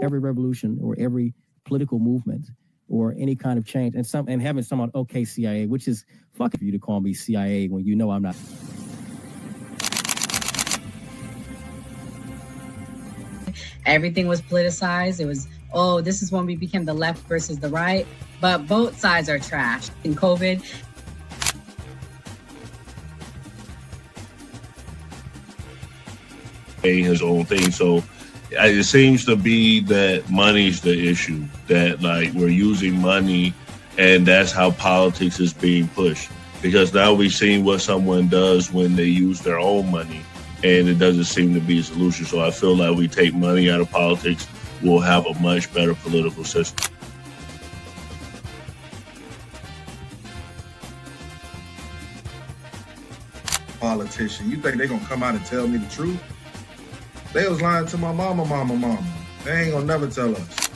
every revolution or every political movement or any kind of change, and having someone, okay, CIA, which is fucking for you to call me CIA when you know I'm not. Everything was politicized. It was, oh, this is when we became the left versus the right. But both sides are trash. In COVID, his own thing. So it seems to be that money's the issue, that like we're using money and that's how politics is being pushed. Because now we've seen what someone does when they use their own money and it doesn't seem to be a solution. So I feel like we take money out of politics, we'll have a much better political system. Politician, you think they're gonna come out and tell me the truth? They was lying to my mama. They ain't gonna never tell us.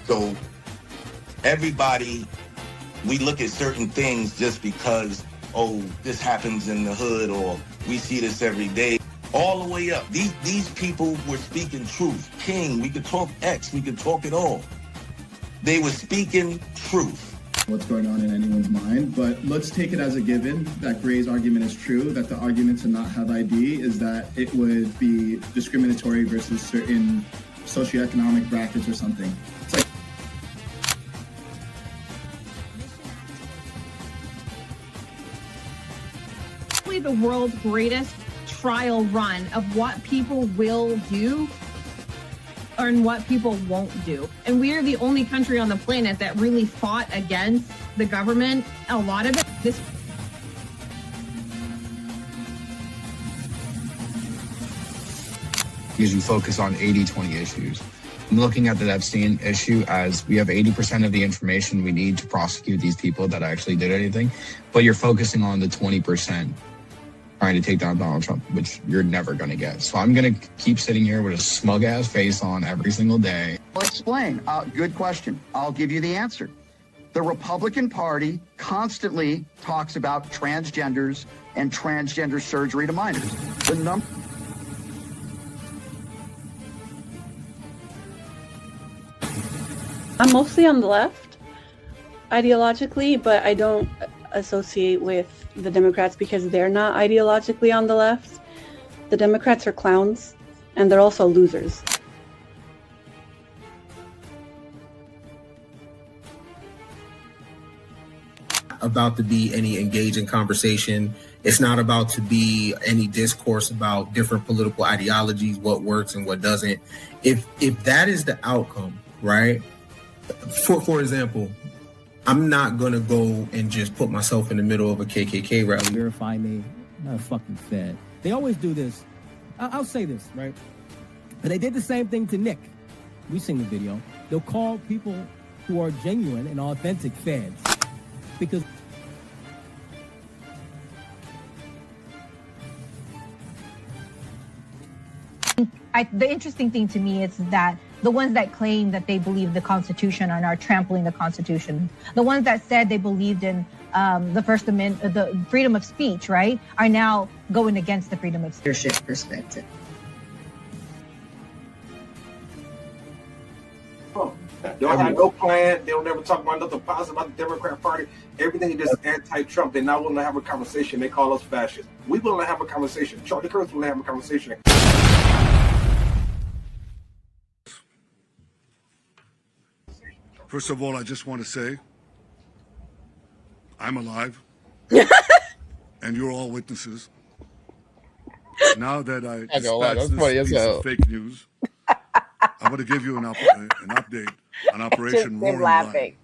So everybody, we look at certain things just because, oh, this happens in the hood or we see this every day. All the way up. These people were speaking truth. King, we could talk X, we could talk it all. They were speaking truth. What's going on in anyone's mind, but let's take it as a given that Gray's argument is true, that the argument to not have ID is that it would be discriminatory versus certain socioeconomic brackets or something. It's like the world's greatest trial run of what people will do and what people won't do. And we are the only country on the planet that really fought against the government. A lot of it, because you focus on 80-20 issues. I'm looking at the Epstein issue as we have 80% of the information we need to prosecute these people that actually did anything, but you're focusing on the 20% trying to take down Donald Trump, which you're never going to get. So I'm going to keep sitting here with a smug-ass face on every single day. I'll explain. Good question. I'll give you the answer. The Republican Party constantly talks about transgenders and transgender surgery to minors. I'm mostly on the left, ideologically, but I don't associate with the Democrats because they're not ideologically on the left. The Democrats are clowns, and they're also losers. About to be any engaging conversation. It's not about to be any discourse about different political ideologies, what works and what doesn't. If that is the outcome, right? For example, I'm not gonna go and just put myself in the middle of a KKK rally. Verify me, not a fucking Fed. They always do this. I'll say this, right? But they did the same thing to Nick. We've seen the video. They'll call people who are genuine and authentic Feds because the interesting thing to me is that the ones that claim that they believe the Constitution are now trampling the Constitution. The ones that said they believed in the First Amendment, the freedom of speech, right, are now going against the freedom of leadership perspective. They don't have no plan. They don't ever talk about nothing positive about the Democrat Party. Everything is just anti-Trump. They're not willing to have a conversation. They call us fascists. We willing to have a conversation. Charlie Kirk's willing to have a conversation. First of all, I just want to say, I'm alive, and you're all witnesses. Now that I dispatched this piece of fake news, I'm going to give you an update on Operation Roaring Lion.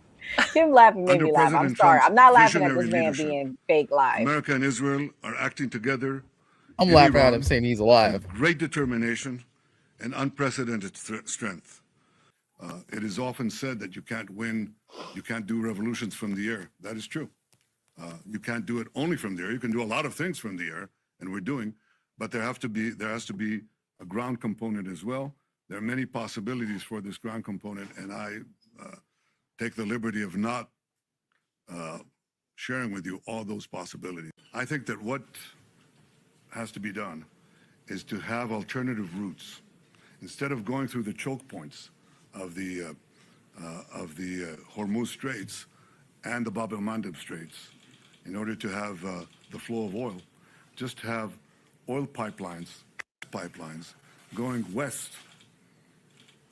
Him laughing made me laugh. I'm sorry. I'm not laughing at this man being fake live. America and Israel are acting together. I'm laughing at him saying he's alive. Great determination and unprecedented strength. It is often said that you can't do revolutions from the air. That is true. You can't do it only from the air. You can do a lot of things from the air, and we're doing, but there has to be a ground component as well. There are many possibilities for this ground component, and I take the liberty of not sharing with you all those possibilities. I think that what has to be done is to have alternative routes. Instead of going through the choke points of the Hormuz Straits and the Bab el-Mandeb Straits, in order to have the flow of oil, just have oil pipelines going west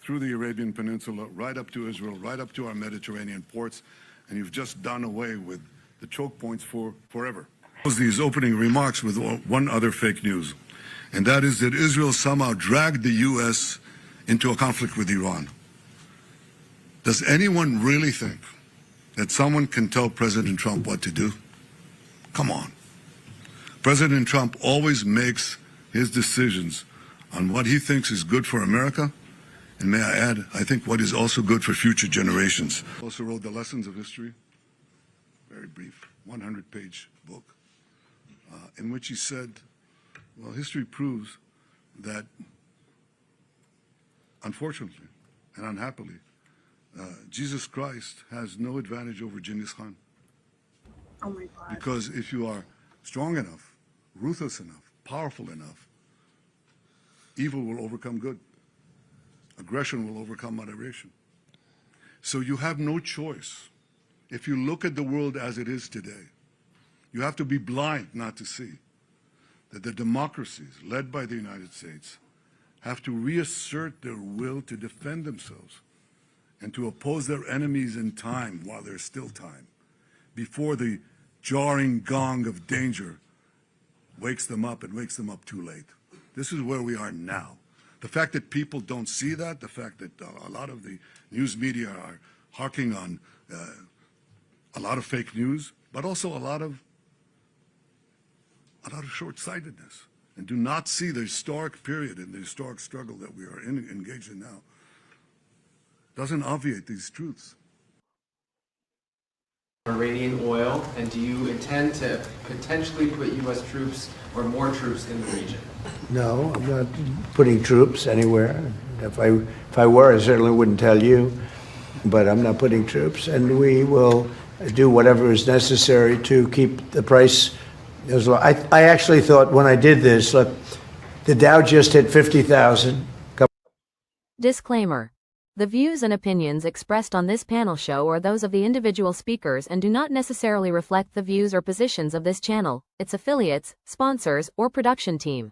through the Arabian Peninsula, right up to Israel, right up to our Mediterranean ports, and you've just done away with the choke points forever. These opening remarks with one other fake news, and that is that Israel somehow dragged the U.S. into a conflict with Iran. Does anyone really think that someone can tell President Trump what to do? Come on. President Trump always makes his decisions on what he thinks is good for America, and may I add, I think what is also good for future generations. Also wrote The Lessons of History, very brief, 100-page book, in which he said, well, history proves that, unfortunately and unhappily, Jesus Christ has no advantage over Genghis Khan. Oh my God. Because if you are strong enough, ruthless enough, powerful enough, evil will overcome good. Aggression will overcome moderation. So you have no choice. If you look at the world as it is today, you have to be blind not to see that the democracies led by the United States have to reassert their will to defend themselves and to oppose their enemies in time while there's still time, before the jarring gong of danger wakes them up and wakes them up too late. This is where we are now. The fact that people don't see that, the fact that a lot of the news media are harking on a lot of fake news, but also a lot of short-sightedness, and do not see the historic period and the historic struggle that we are engaged in now, doesn't obviate these truths. Iranian oil, and do you intend to potentially put U.S. troops or more troops in the region? No, I'm not putting troops anywhere. If I were, I certainly wouldn't tell you, but I'm not putting troops, and we will do whatever is necessary to keep the price as low. I actually thought when I did this, look, the Dow just hit 50,000. Disclaimer. The views and opinions expressed on this panel show are those of the individual speakers and do not necessarily reflect the views or positions of this channel, its affiliates, sponsors, or production team.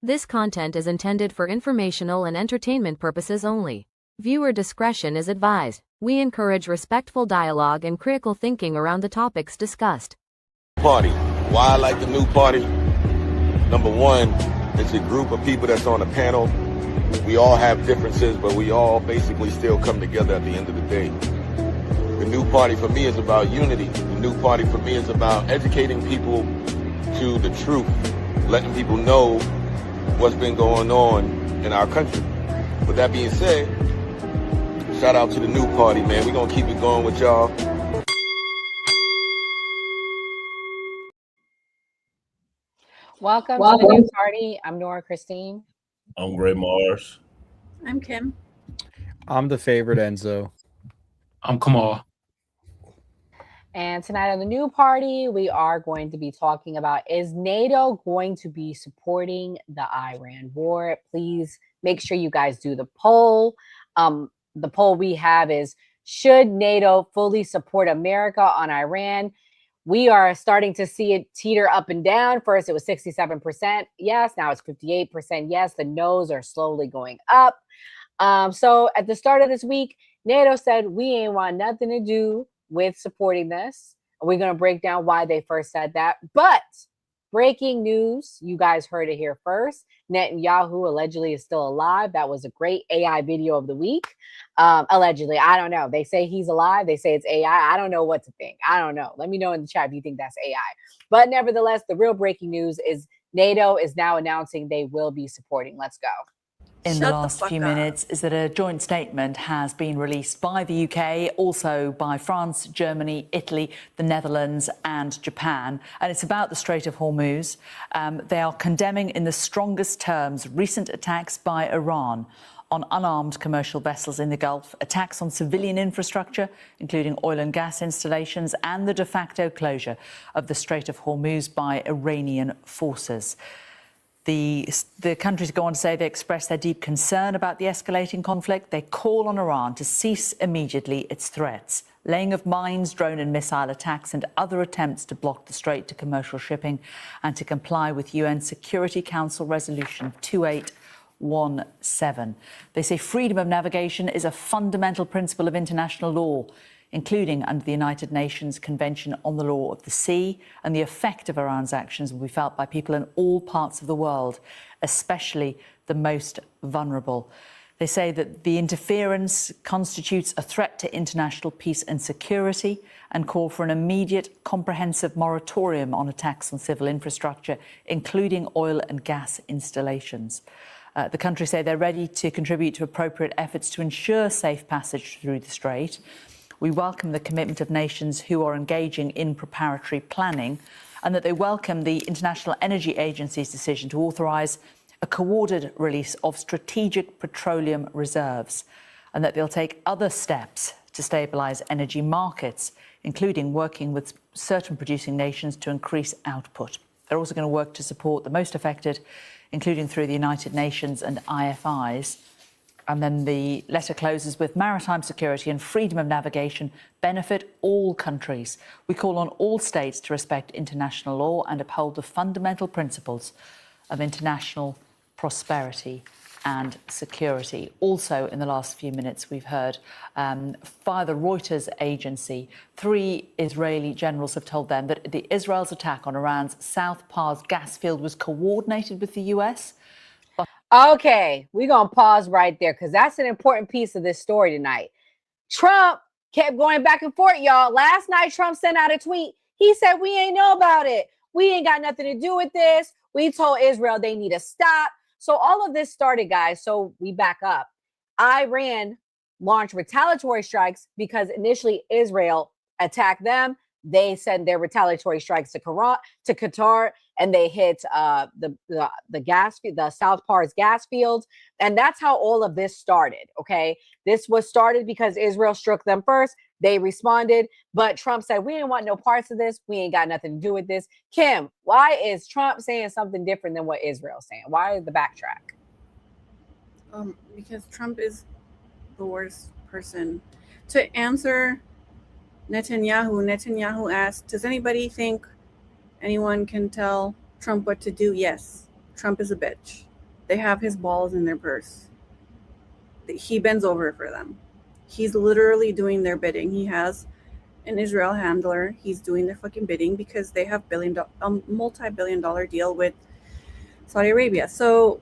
This content is intended for informational and entertainment purposes only. Viewer discretion is advised. We encourage respectful dialogue and critical thinking around the topics discussed. Party. Why I like the new party? Number one, it's a group of people that's on a panel. We all have differences, but we all basically still come together at the end of the day. The new party for me is about unity. The new party for me is about educating people to the truth, letting people know what's been going on in our country. With that being said, shout out to the new party, man. We're going to keep it going with y'all. Welcome to the new party. I'm Nora Christine. I'm Gray Mars. I'm Kim. I'm the favorite Enzo. I'm Kamal. And tonight on the new party, we are going to be talking about, is NATO going to be supporting the Iran war? Please make sure you guys do the poll. The poll we have is, should NATO fully support America on Iran? We are starting to see it teeter up and down. First, it was 67% yes. Now it's 58% yes. The no's are slowly going up. So at the start of this week, NATO said we ain't want nothing to do with supporting this. We're going to break down why they first said that. But breaking news, you guys heard it here first. Netanyahu allegedly is still alive. That was a great AI video of the week. Allegedly, I don't know. They say he's alive. They say it's AI. I don't know what to think. I don't know. Let me know in the chat if you think that's AI. But nevertheless, the real breaking news is NATO is now announcing they will be supporting. Let's go. In the last few minutes is that a joint statement has been released by the UK, also by France, Germany, Italy, the Netherlands and Japan. And it's about the Strait of Hormuz. They are condemning in the strongest terms recent attacks by Iran on unarmed commercial vessels in the Gulf, attacks on civilian infrastructure, including oil and gas installations, and the de facto closure of the Strait of Hormuz by Iranian forces. The countries go on to say they express their deep concern about the escalating conflict. They call on Iran to cease immediately its threats, laying of mines, drone and missile attacks and other attempts to block the strait to commercial shipping and to comply with UN Security Council Resolution 2817. They say freedom of navigation is a fundamental principle of international law, including under the United Nations Convention on the Law of the Sea, and the effect of Iran's actions will be felt by people in all parts of the world, especially the most vulnerable. They say that the interference constitutes a threat to international peace and security and call for an immediate, comprehensive moratorium on attacks on civil infrastructure, including oil and gas installations. The countries say they're ready to contribute to appropriate efforts to ensure safe passage through the strait. We welcome the commitment of nations who are engaging in preparatory planning, and that they welcome the International Energy Agency's decision to authorise a coordinated release of strategic petroleum reserves, and that they'll take other steps to stabilise energy markets, including working with certain producing nations to increase output. They're also going to work to support the most affected, including through the United Nations and IFIs. And then the letter closes with maritime security and freedom of navigation benefit all countries. We call on all states to respect international law and uphold the fundamental principles of international prosperity and security. Also, in the last few minutes, we've heard via the Reuters agency, 3 Israeli generals have told them that Israel's attack on Iran's South Pars gas field was coordinated with the US. Okay, we're going to pause right there because that's an important piece of this story tonight. Trump kept going back and forth, y'all. Last night, Trump sent out a tweet. He said, we ain't know about it. We ain't got nothing to do with this. We told Israel they need to stop. So all of this started, guys. So we back up. Iran launched retaliatory strikes because initially Israel attacked them. They sent their retaliatory strikes to Qatar, and they hit the South Pars gas fields. And that's how all of this started, okay? This was started because Israel struck them first. They responded, but Trump said, we ain't want no parts of this. We ain't got nothing to do with this. Kim, why is Trump saying something different than what Israel's saying? Why is the backtrack? Because Trump is the worst person to answer Netanyahu. Netanyahu asked, does anybody think anyone can tell Trump what to do? Yes. Trump is a bitch. They have his balls in their purse. He bends over for them. He's literally doing their bidding. He has an Israel handler. He's doing their fucking bidding because they have multi-billion-dollar deal with Saudi Arabia. So,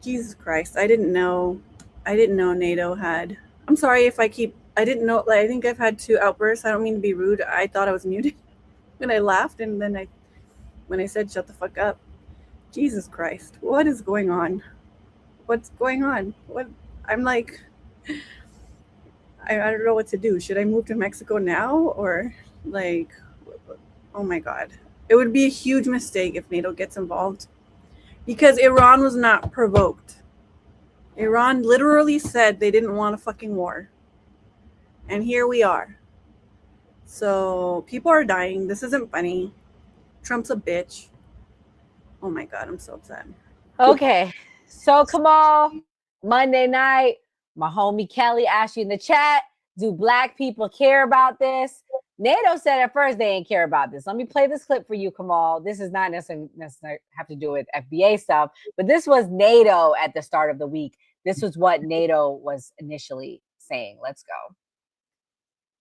Jesus Christ, I didn't know NATO had. I'm sorry if I didn't know. Like, I think I've had 2 outbursts. I don't mean to be rude. I thought I was muted when I laughed, and then when I said shut the fuck up. Jesus Christ, what is going on? What's going on? What? I'm like, I don't know what to do. Should I move to Mexico now, or like, oh my God, it would be a huge mistake if NATO gets involved, because Iran was not provoked. Iran literally said they didn't want a fucking war. And here we are. So people are dying. This isn't funny. Trump's a bitch. Oh my God, I'm so upset. Okay, so come on. Monday night, my homie Kelly asked you in the chat, do Black people care about this? NATO said at first they didn't care about this. Let me play this clip for you, Kamal. This is not necessarily have to do with FBA stuff, but this was NATO at the start of the week. This was what NATO was initially saying. Let's go.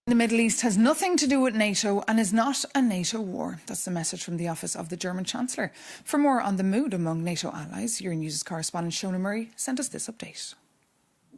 The Middle East has nothing to do with NATO and is not a NATO war. That's the message from the office of the German Chancellor. For more on the mood among NATO allies, your news correspondent Shona Murray sent us this update.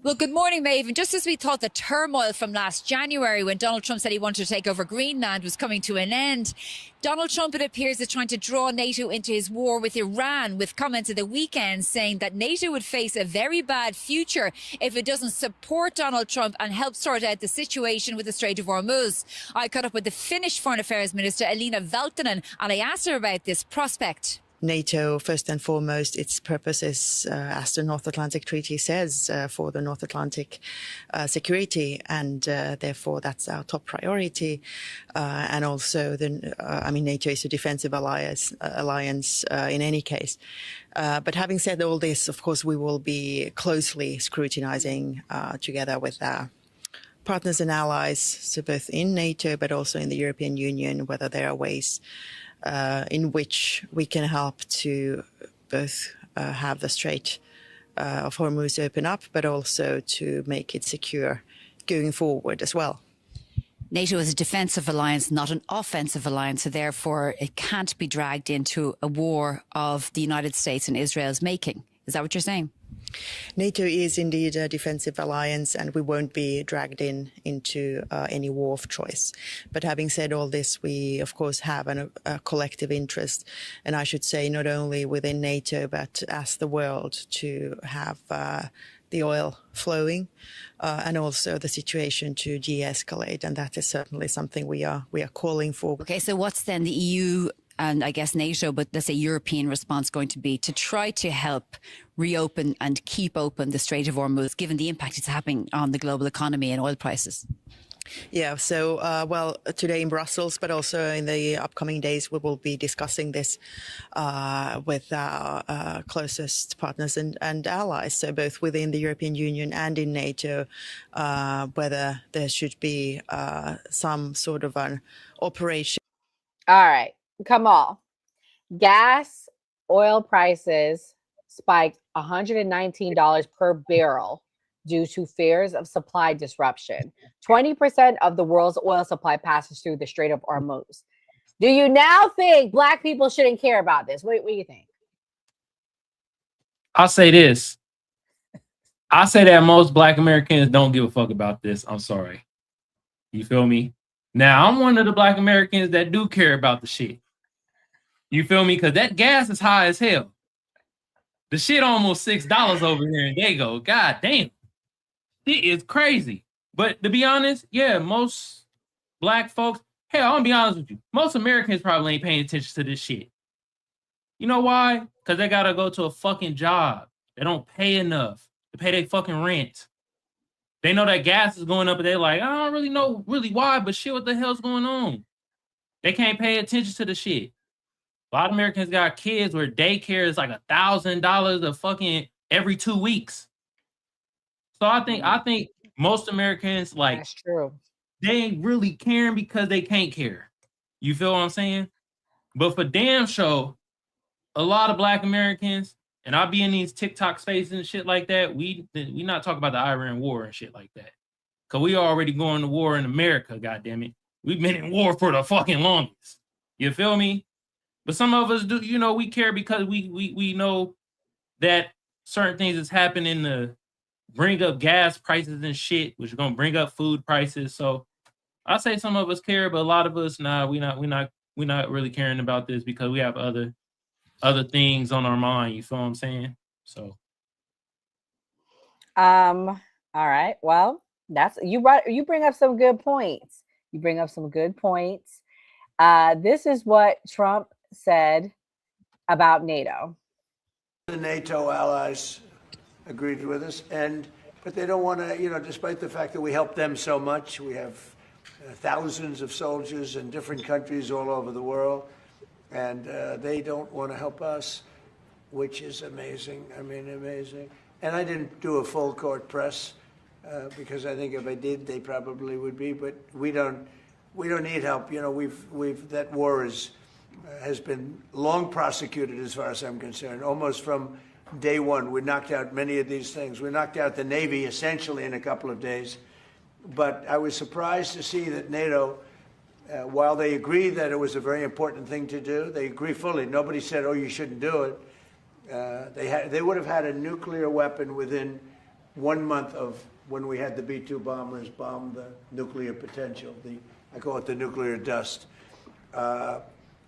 Well, good morning, Maeve. And just as we thought the turmoil from last January when Donald Trump said he wanted to take over Greenland was coming to an end, Donald Trump, it appears, is trying to draw NATO into his war with Iran, with comments at the weekend saying that NATO would face a very bad future if it doesn't support Donald Trump and help sort out the situation with the Strait of Hormuz. I caught up with the Finnish Foreign Affairs Minister, Elina Valtonen, and I asked her about this prospect. NATO, first and foremost, its purpose is, as the North Atlantic Treaty says, for the North Atlantic security, and therefore that's our top priority. And also, NATO is a defensive alliance in any case. But having said all this, of course, we will be closely scrutinizing together with our partners and allies, so both in NATO but also in the European Union, whether there are ways in which we can help to both have the Strait of Hormuz open up, but also to make it secure going forward as well. NATO is a defensive alliance, not an offensive alliance, so therefore it can't be dragged into a war of the United States and Israel's making. Is that what you're saying? NATO is indeed a defensive alliance, and we won't be dragged into any war of choice. But having said all this, we, of course, have a collective interest, and I should say not only within NATO, but as the world, to have the oil flowing and also the situation to de-escalate. And that is certainly something we are calling for. Okay, so what's then the EU and I guess NATO, but let's say European response going to be to try to help reopen and keep open the Strait of Hormuz, given the impact it's having on the global economy and oil prices? Yeah, so, today in Brussels, but also in the upcoming days, we will be discussing this with our closest partners and allies, so both within the European Union and in NATO, whether there should be some sort of an operation. All right, come on. Gas, oil prices spiked $119 per barrel due to fears of supply disruption. 20% of the world's oil supply passes through the Strait of Hormuz. Do you now think Black people shouldn't care about this? What do you think? I'll say this. I say that most Black Americans don't give a fuck about this. I'm sorry. You feel me? Now, I'm one of the Black Americans that do care about the shit. You feel me? Because that gas is high as hell. The shit almost $6 over here in Dago. God damn. It is crazy. But to be honest, yeah, most Black folks, hell, I'm gonna be honest with you. Most Americans probably ain't paying attention to this shit. You know why? Because they gotta go to a fucking job. They don't pay enough to pay their fucking rent. They know that gas is going up, and they're like, I don't really know why, but shit, what the hell's going on? They can't pay attention to the shit. A lot of Americans got kids where daycare is like $1,000 a fucking every 2 weeks. So I think most Americans, like, that's true. They ain't really caring because they can't care. You feel what I'm saying? But for damn sure, a lot of Black Americans, and I'll be in these TikTok spaces and shit like that, we not talking about the Iran war and shit like that. Cause we already going to war in America, goddammit. We've been in war for the fucking longest. You feel me? But some of us do, we care because we know that certain things is happening to bring up gas prices and shit, which is gonna bring up food prices. So I say some of us care, but a lot of us, we're not really caring about this because we have other things on our mind. You feel what I'm saying? So all right. Well, that's you bring up some good points. This is what Trump said about NATO. The NATO allies agreed with us, but they don't want to, despite the fact that we help them so much, we have thousands of soldiers in different countries all over the world, and they don't want to help us, which is amazing. I mean, amazing. And I didn't do a full court press because I think if I did, they probably would be. But we don't need help. We've that war has been long prosecuted as far as I'm concerned, almost from day one. We knocked out many of these things. We knocked out the Navy essentially in a couple of days. But I was surprised to see that NATO, while they agree that it was a very important thing to do, they agree fully. Nobody said, oh, you shouldn't do it. They would have had a nuclear weapon within 1 month of when we had the B-2 bombers bomb the nuclear potential. I call it the nuclear dust.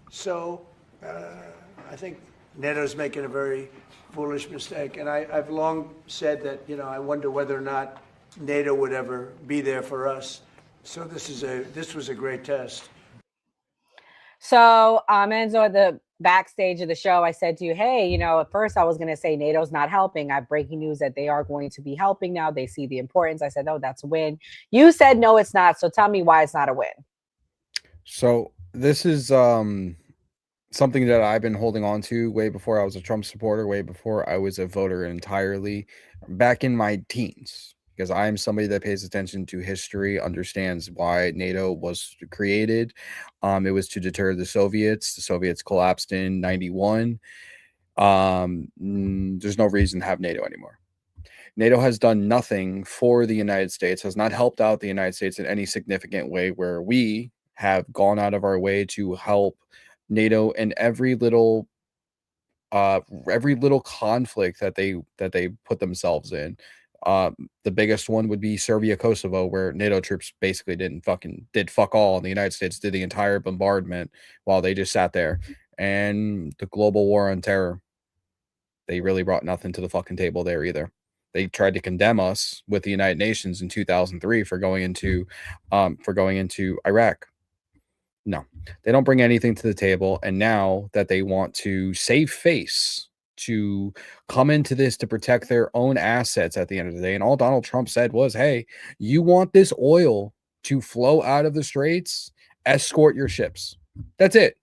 So I think NATO's making a very foolish mistake. And I've long said that, I wonder whether or not NATO would ever be there for us. So this was a great test. So, Enzo, at the backstage of the show, I said to you, hey, you know, at first I was going to say NATO's not helping. I have breaking news that they are going to be helping now. They see the importance. I said, oh, that's a win. You said, no, it's not. So tell me why it's not a win. So this is something that I've been holding on to way before I was a Trump supporter, way before I was a voter entirely, back in my teens, because I am somebody that pays attention to history, understands why NATO was created. It was to deter the Soviets. The Soviets collapsed in 91. There's no reason to have NATO anymore. NATO has done nothing for the United States, has not helped out the United States in any significant way, where we have gone out of our way to help NATO in every little conflict that they put themselves in. The biggest one would be Serbia, Kosovo, where NATO troops basically did fuck all, and the United States did the entire bombardment while they just sat there. And the global war on terror, they really brought nothing to the fucking table there either. They tried to condemn us with the United Nations in 2003 for going into Iraq. No, they don't bring anything to the table. And now that they want to save face, to come into this to protect their own assets at the end of the day, and all Donald Trump said was, hey, you want this oil to flow out of the straits, escort your ships. That's it.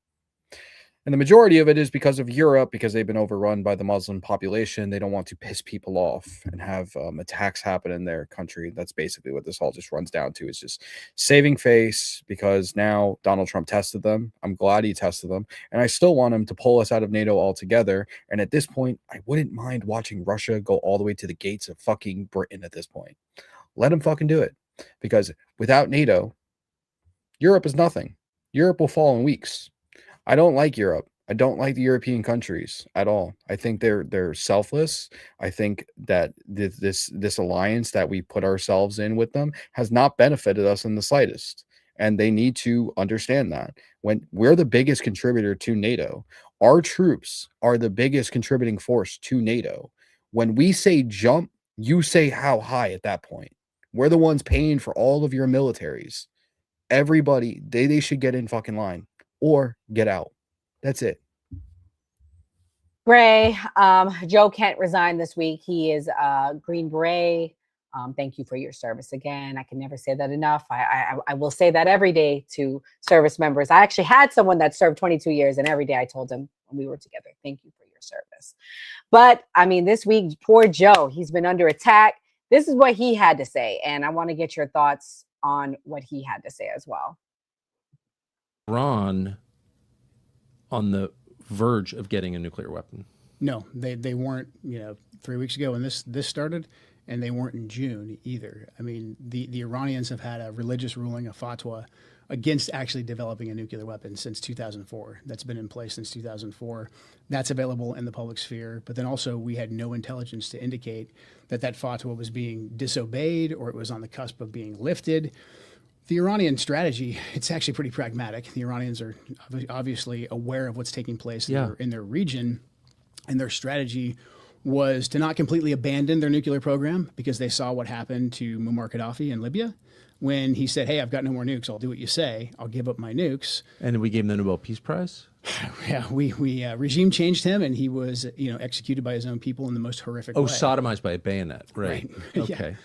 And the majority of it is because of Europe, because they've been overrun by the Muslim population. They don't want to piss people off and have attacks happen in their country. That's basically what this all just runs down to, is just saving face, because now Donald Trump tested them. I'm glad he tested them. And I still want him to pull us out of NATO altogether. And at this point, I wouldn't mind watching Russia go all the way to the gates of fucking Britain at this point. Let him fucking do it. Because without NATO, Europe is nothing. Europe will fall in weeks. I don't like Europe. I don't like the European countries at all. I think they're selfless. I think that this alliance that we put ourselves in with them has not benefited us in the slightest. And they need to understand that. When we're the biggest contributor to NATO, our troops are the biggest contributing force to NATO. When we say jump, you say how high at that point. We're the ones paying for all of your militaries. Everybody, they should get in fucking line. Or get out. That's it. Gray, Joe Kent resigned this week. He is a Green Beret. Thank you for your service again. I can never say that enough. I will say that every day to service members. I actually had someone that served 22 years, and every day I told him when we were together, thank you for your service. But I mean, this week, poor Joe, he's been under attack. This is what he had to say, and I want to get your thoughts on what he had to say as well. Iran on the verge of getting a nuclear weapon? No, they weren't, 3 weeks ago when this started, and they weren't in June either. I mean, the Iranians have had a religious ruling, a fatwa, against actually developing a nuclear weapon since 2004. That's been in place since 2004. That's available in the public sphere. But then also we had no intelligence to indicate that fatwa was being disobeyed or it was on the cusp of being lifted. The Iranian strategy, it's actually pretty pragmatic. The Iranians are obviously aware of what's taking place in their region, and their strategy was to not completely abandon their nuclear program, because they saw what happened to Muammar Gaddafi in Libya when he said, hey, I've got no more nukes. I'll do what you say. I'll give up my nukes. And we gave him the Nobel Peace Prize? Yeah, we regime changed him, and he was executed by his own people in the most horrific way. Oh, sodomized by a bayonet. Right. Okay. Yeah.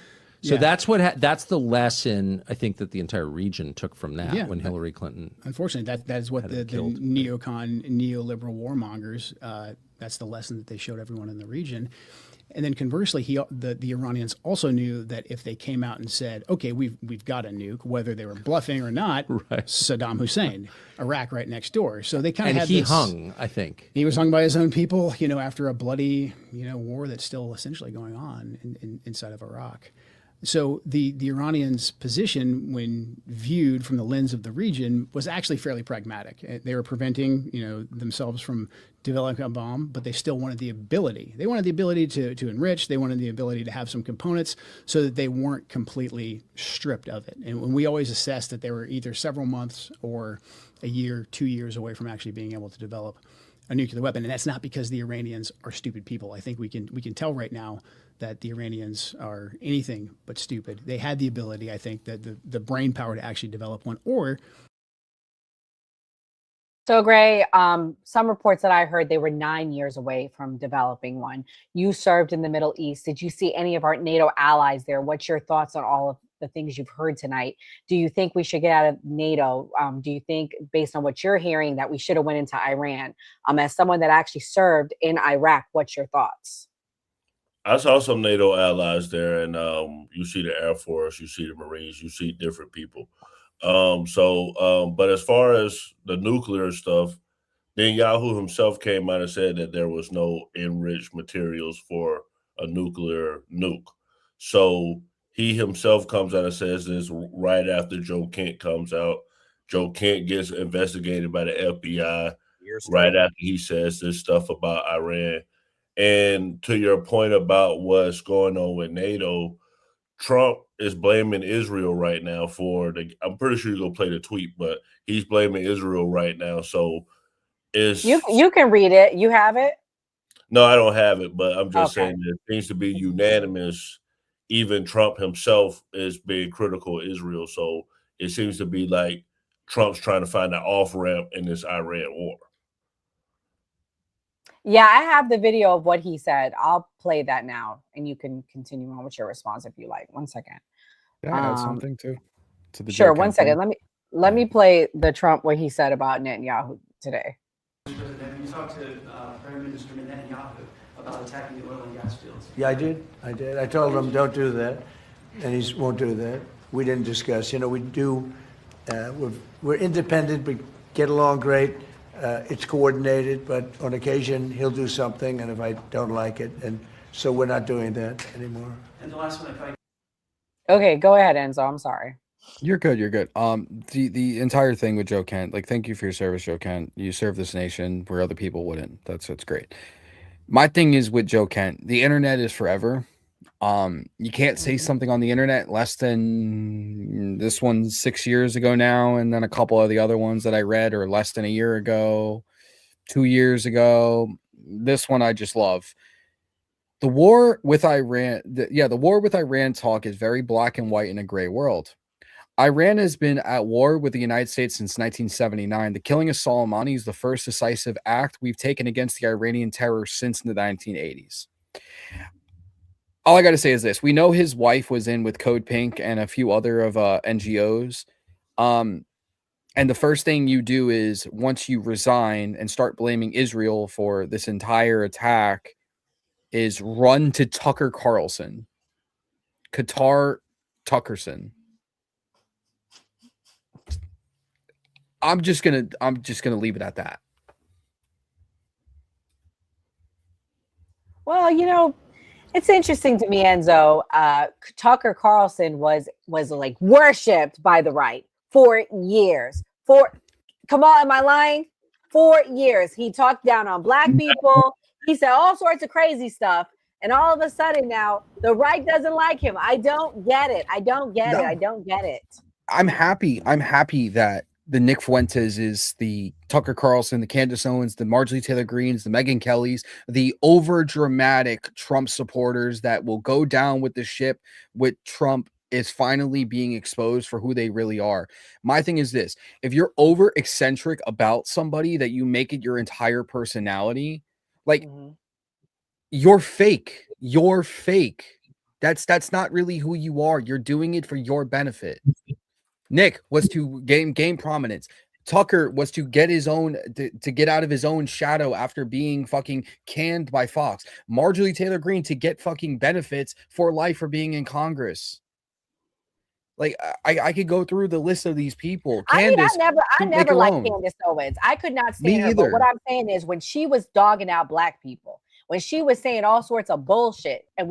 So that's that's the lesson I think that the entire region took from that when Hillary Clinton. Unfortunately, that is what the neocon, neoliberal warmongers. That's the lesson that they showed everyone in the region. And then conversely, the Iranians also knew that if they came out and said, "Okay, we've got a nuke," whether they were bluffing or not, Saddam Hussein, Iraq right next door. So they kind of had he hung. I think he was hung by his own people. After a bloody war that's still essentially going on inside of Iraq. So the Iranians' position, when viewed from the lens of the region, was actually fairly pragmatic. They were preventing, themselves from developing a bomb, but they still wanted the ability. They wanted the ability to enrich. They wanted the ability to have some components so that they weren't completely stripped of it. And when we always assessed that they were either several months or a year, 2 years away from actually being able to develop a nuclear weapon. And that's not because the Iranians are stupid people. I think we can tell right now that the Iranians are anything but stupid. They had the ability, I think, that the brain power to actually develop one, or So, Gray, some reports that I heard, they were 9 years away from developing one. You served in the Middle East. Did you see any of our NATO allies there? What's your thoughts on all of the things you've heard tonight? Do you think we should get out of NATO? Do you think, based on what you're hearing, that we should have went into Iran? As someone that actually served in Iraq, what's your thoughts? I saw some NATO allies there, and you see the Air Force, you see the Marines, you see different people. But as far as the nuclear stuff, Netanyahu himself came out and said that there was no enriched materials for a nuclear nuke. So he himself comes out and says this right after Joe Kent comes out. Joe Kent gets investigated by the FBI right after he says this stuff about Iran. And to your point about what's going on with NATO, Trump is blaming Israel right now for I'm pretty sure you're gonna play the tweet, but he's blaming Israel right now. So you can read it. You have it? No, I don't have it, but I'm just saying that it seems to be unanimous. Even Trump himself is being critical of Israel. So it seems to be like Trump's trying to find an off-ramp in this Iran war. Yeah, I have the video of what he said. I'll play that now, and you can continue on with your response if you like. 1 second. Can I add something too? To the Sure. Joe 1 Kent second. thing? Let me play the Trump what he said about Netanyahu today. President, you talked to Prime Minister Netanyahu about attacking the oil and gas fields. Yeah, I did. I told him don't do that, and he won't do that. We didn't discuss. You know, we do. We're independent, but get along great. It's coordinated, but on occasion he'll do something, and if I don't like it, and so we're not doing that anymore. And the last one, if I Okay, go ahead, Enzo. I'm sorry. You're good. You're good. The entire thing with Joe Kent, like, thank you for your service, Joe Kent. You serve this nation where other people wouldn't. That's great. My thing is with Joe Kent, the internet is forever. You can't say something on the internet less than this one 6 years ago now, and then a couple of the other ones that I read are less than a year ago, 2 years ago. This one I just love. The war with Iran, the war with Iran talk is very black and white in a gray world. Iran has been at war with the United States since 1979. The killing of Soleimani is the first decisive act we've taken against the Iranian terror since the 1980s. All I got to say is this. We know his wife was in with Code Pink and a few other of NGOs. And the first thing you do is, once you resign and start blaming Israel for this entire attack, is run to Tucker Carlson. Qatar Tuckerson. I'm just gonna leave it at that. Well, you know, it's interesting to me, Enzo. Tucker Carlson was like worshipped by the right for years. Come on, am I lying? 4 years. He talked down on black people. He said all sorts of crazy stuff. And all of a sudden now the right doesn't like him. I don't get it. I don't get it. I'm happy that the Nick Fuentes is the Tucker Carlson, the Candace Owens, the Marjorie Taylor Greens, the Megyn Kellys, the over-dramatic Trump supporters that will go down with the ship with Trump is finally being exposed for who they really are. My thing is this. If you're over eccentric about somebody that you make it your entire personality, like you're fake. You're fake. That's not really who you are. You're doing it for your benefit. Nick was to gain prominence. Tucker was to get his own to get out of his own shadow after being fucking canned by Fox. Marjorie Taylor Greene to get fucking benefits for life for being in Congress. Like I could go through the list of these people. Candace, I never liked Candace Owens. I could not stand her. But what I'm saying is, when she was dogging out black people, when she was saying all sorts of bullshit, and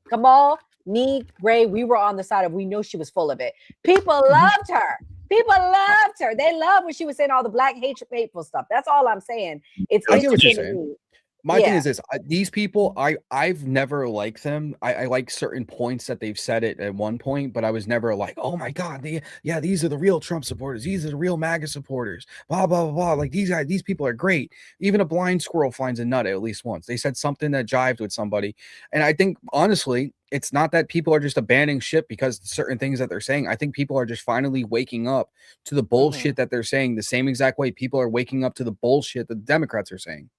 Kamal, me, Gray, we were on the side of, we know she was full of it. People loved her. People loved her. They loved when she was saying all the black hateful stuff. That's all I'm saying. It's interesting to me. My thing is this: these people, I've never liked them. I like certain points that they've said it at one point, but I was never like, oh my god, these are the real Trump supporters. These are the real MAGA supporters. Blah blah blah blah. Like these people are great. Even a blind squirrel finds a nut at least once. They said something that jived with somebody, and I think honestly, it's not that people are just abandoning shit because certain things that they're saying. I think people are just finally waking up to the bullshit that they're saying. The same exact way people are waking up to the bullshit that the Democrats are saying.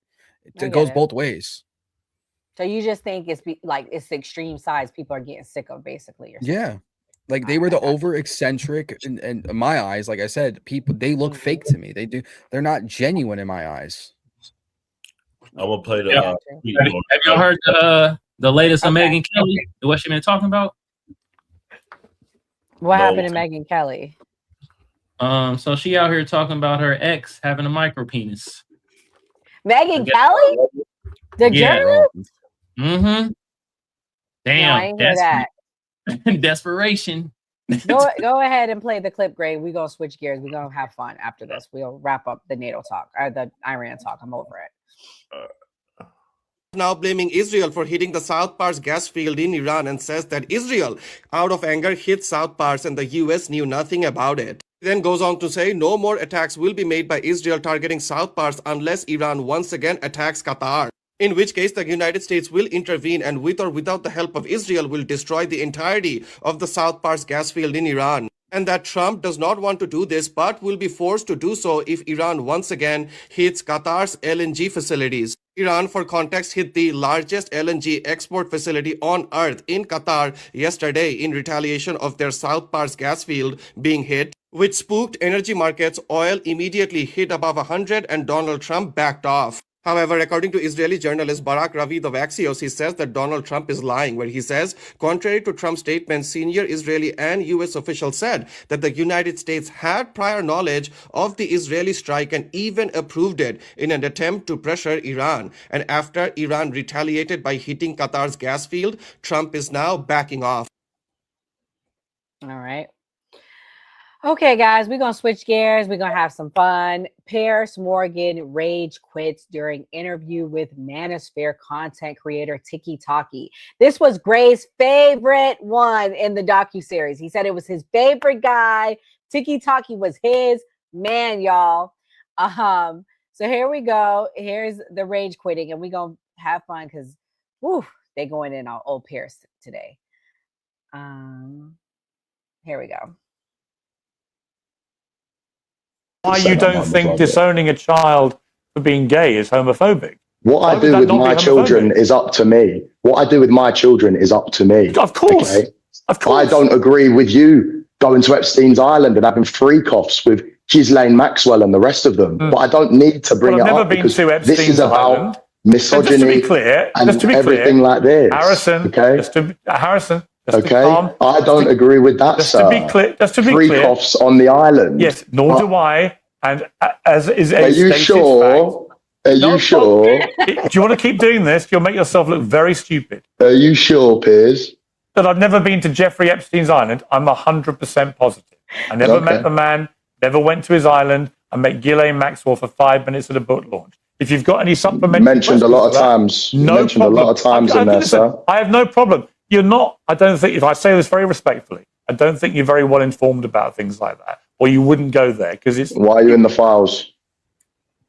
It goes both ways. So you just think it's it's the extreme sides people are getting sick of, basically. Yeah, like they were the over eccentric, and in my eyes, like I said, people they look fake to me. They're not genuine in my eyes. I'm gonna play the. Have y'all heard the latest on Megyn Kelly? What she been talking about? What happened to Megyn Kelly? So she out here talking about her ex having a micro penis. Megyn Kelly? The journalist? Mm-hmm. Damn. No, I ain't hear that. Desperation. Go ahead and play the clip, Gray. We're going to switch gears. We're going to have fun after this. We'll wrap up the NATO talk, or the Iran talk. I'm over it. Now blaming Israel for hitting the South Pars gas field in Iran and says that Israel, out of anger, hit South Pars and the US knew nothing about it. He then goes on to say no more attacks will be made by Israel targeting South Pars unless Iran once again attacks Qatar, in which case the United States will intervene and with or without the help of Israel will destroy the entirety of the South Pars gas field in Iran. And that Trump does not want to do this but will be forced to do so if Iran once again hits Qatar's LNG facilities. Iran, for context, hit the largest LNG export facility on earth in Qatar yesterday in retaliation of their South Pars gas field being hit, which spooked energy markets. Oil immediately hit above 100 and Donald Trump backed off. However, according to Israeli journalist Barak Ravid of Axios, he says that Donald Trump is lying, where he says, contrary to Trump's statements, senior Israeli and U.S. officials said that the United States had prior knowledge of the Israeli strike and even approved it in an attempt to pressure Iran. And after Iran retaliated by hitting Qatar's gas field, Trump is now backing off. All right. Okay, guys, we're going to switch gears. We're going to have some fun. Piers Morgan rage quits during interview with Manosphere content creator HSTikkyTokky. This was Gray's favorite one in the docuseries. He said it was his favorite guy. HSTikkyTokky was his man, y'all. So here we go. Here's the rage quitting, and we're going to have fun because, they're going in on old Piers today. Here we go. Why you don't think disowning a child for being gay is homophobic? What I do with my children is up to me. What I do with my children is up to me. Of course. Okay? Of course. I don't agree with you going to Epstein's Island and having freak-offs with Ghislaine Maxwell and the rest of them. But I don't need to bring it up because this is about misogyny and everything like this. Harrison, okay? Harrison. Okay, I don't agree with that, sir. Just to be clear, freak-offs on the island. Yes, nor do I. And as is a Are you sure? Are you sure? Do you want to keep doing this? You'll make yourself look very stupid. Are you sure, Piers? That I've never been to Jeffrey Epstein's island. I'm 100% positive. I never met the man. Never went to his island. I met Ghislaine Maxwell for 5 minutes at a book launch. If you've got any supplementary mentioned a lot of times. No mentioned problem. a lot of times in there, sir. I have no problem. You're not, I don't think, if I say this very respectfully, I don't think you're very well informed about things like that, or you wouldn't go there because it's. Why are you in the files?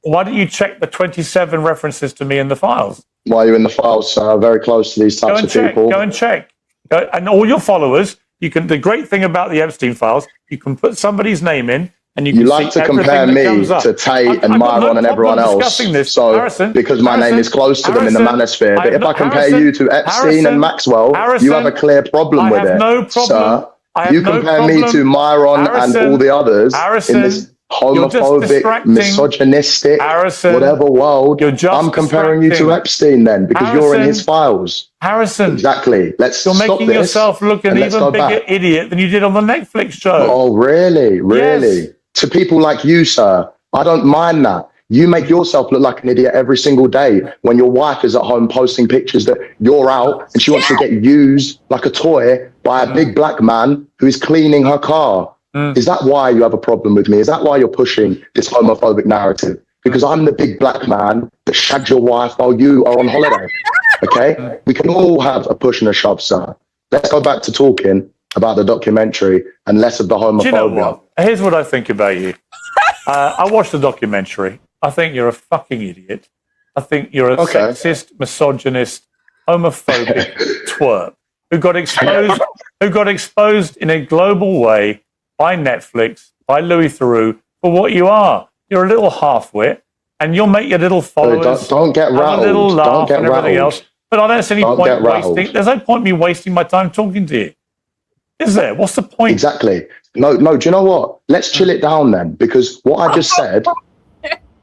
Why don't you check the 27 references to me in the files? Why are you in the files, sir? Very close to these types of people. Go and check. And all your followers, you can. The great thing about the Epstein files, you can put somebody's name in. And you like to compare me to Tate and Myron and everyone else. So, Harrison, because my name is close to them in the manosphere. But if I compare you to Epstein and Maxwell, you have a clear problem with it. No problem. Sir, you compare me to Myron and all the others in this homophobic, misogynistic, whatever world. I'm comparing you to Epstein then, because you're in his files. Harrison. Exactly. You're making yourself look an even bigger idiot than you did on the Netflix show. Oh, really? Really? Yes. To people like you, sir, I don't mind that. You make yourself look like an idiot every single day when your wife is at home posting pictures that you're out and she wants to get used like a toy by a big black man who is cleaning her car. Is that why you have a problem with me? Is that why you're pushing this homophobic narrative? because I'm the big black man that shagged your wife while you are on holiday. Okay? We can all have a push and a shove, sir. Let's go back to talking about the documentary and less of the homophobia. Do you know what? Here's what I think about you. I watched the documentary. I think you're a fucking idiot. I think you're a sexist, misogynist, homophobic twerp who got exposed in a global way by Netflix, by Louis Theroux, for what you are. You're a little half-wit, and you'll make your little followers don't get rattled. have a little laugh Don't get and everything rattled. else. But I don't see any Don't point get rattled. wasting. There's no point me wasting my time talking to you. Is there? What's the point? Exactly. No, do you know what? Let's chill it down then, because what I just said,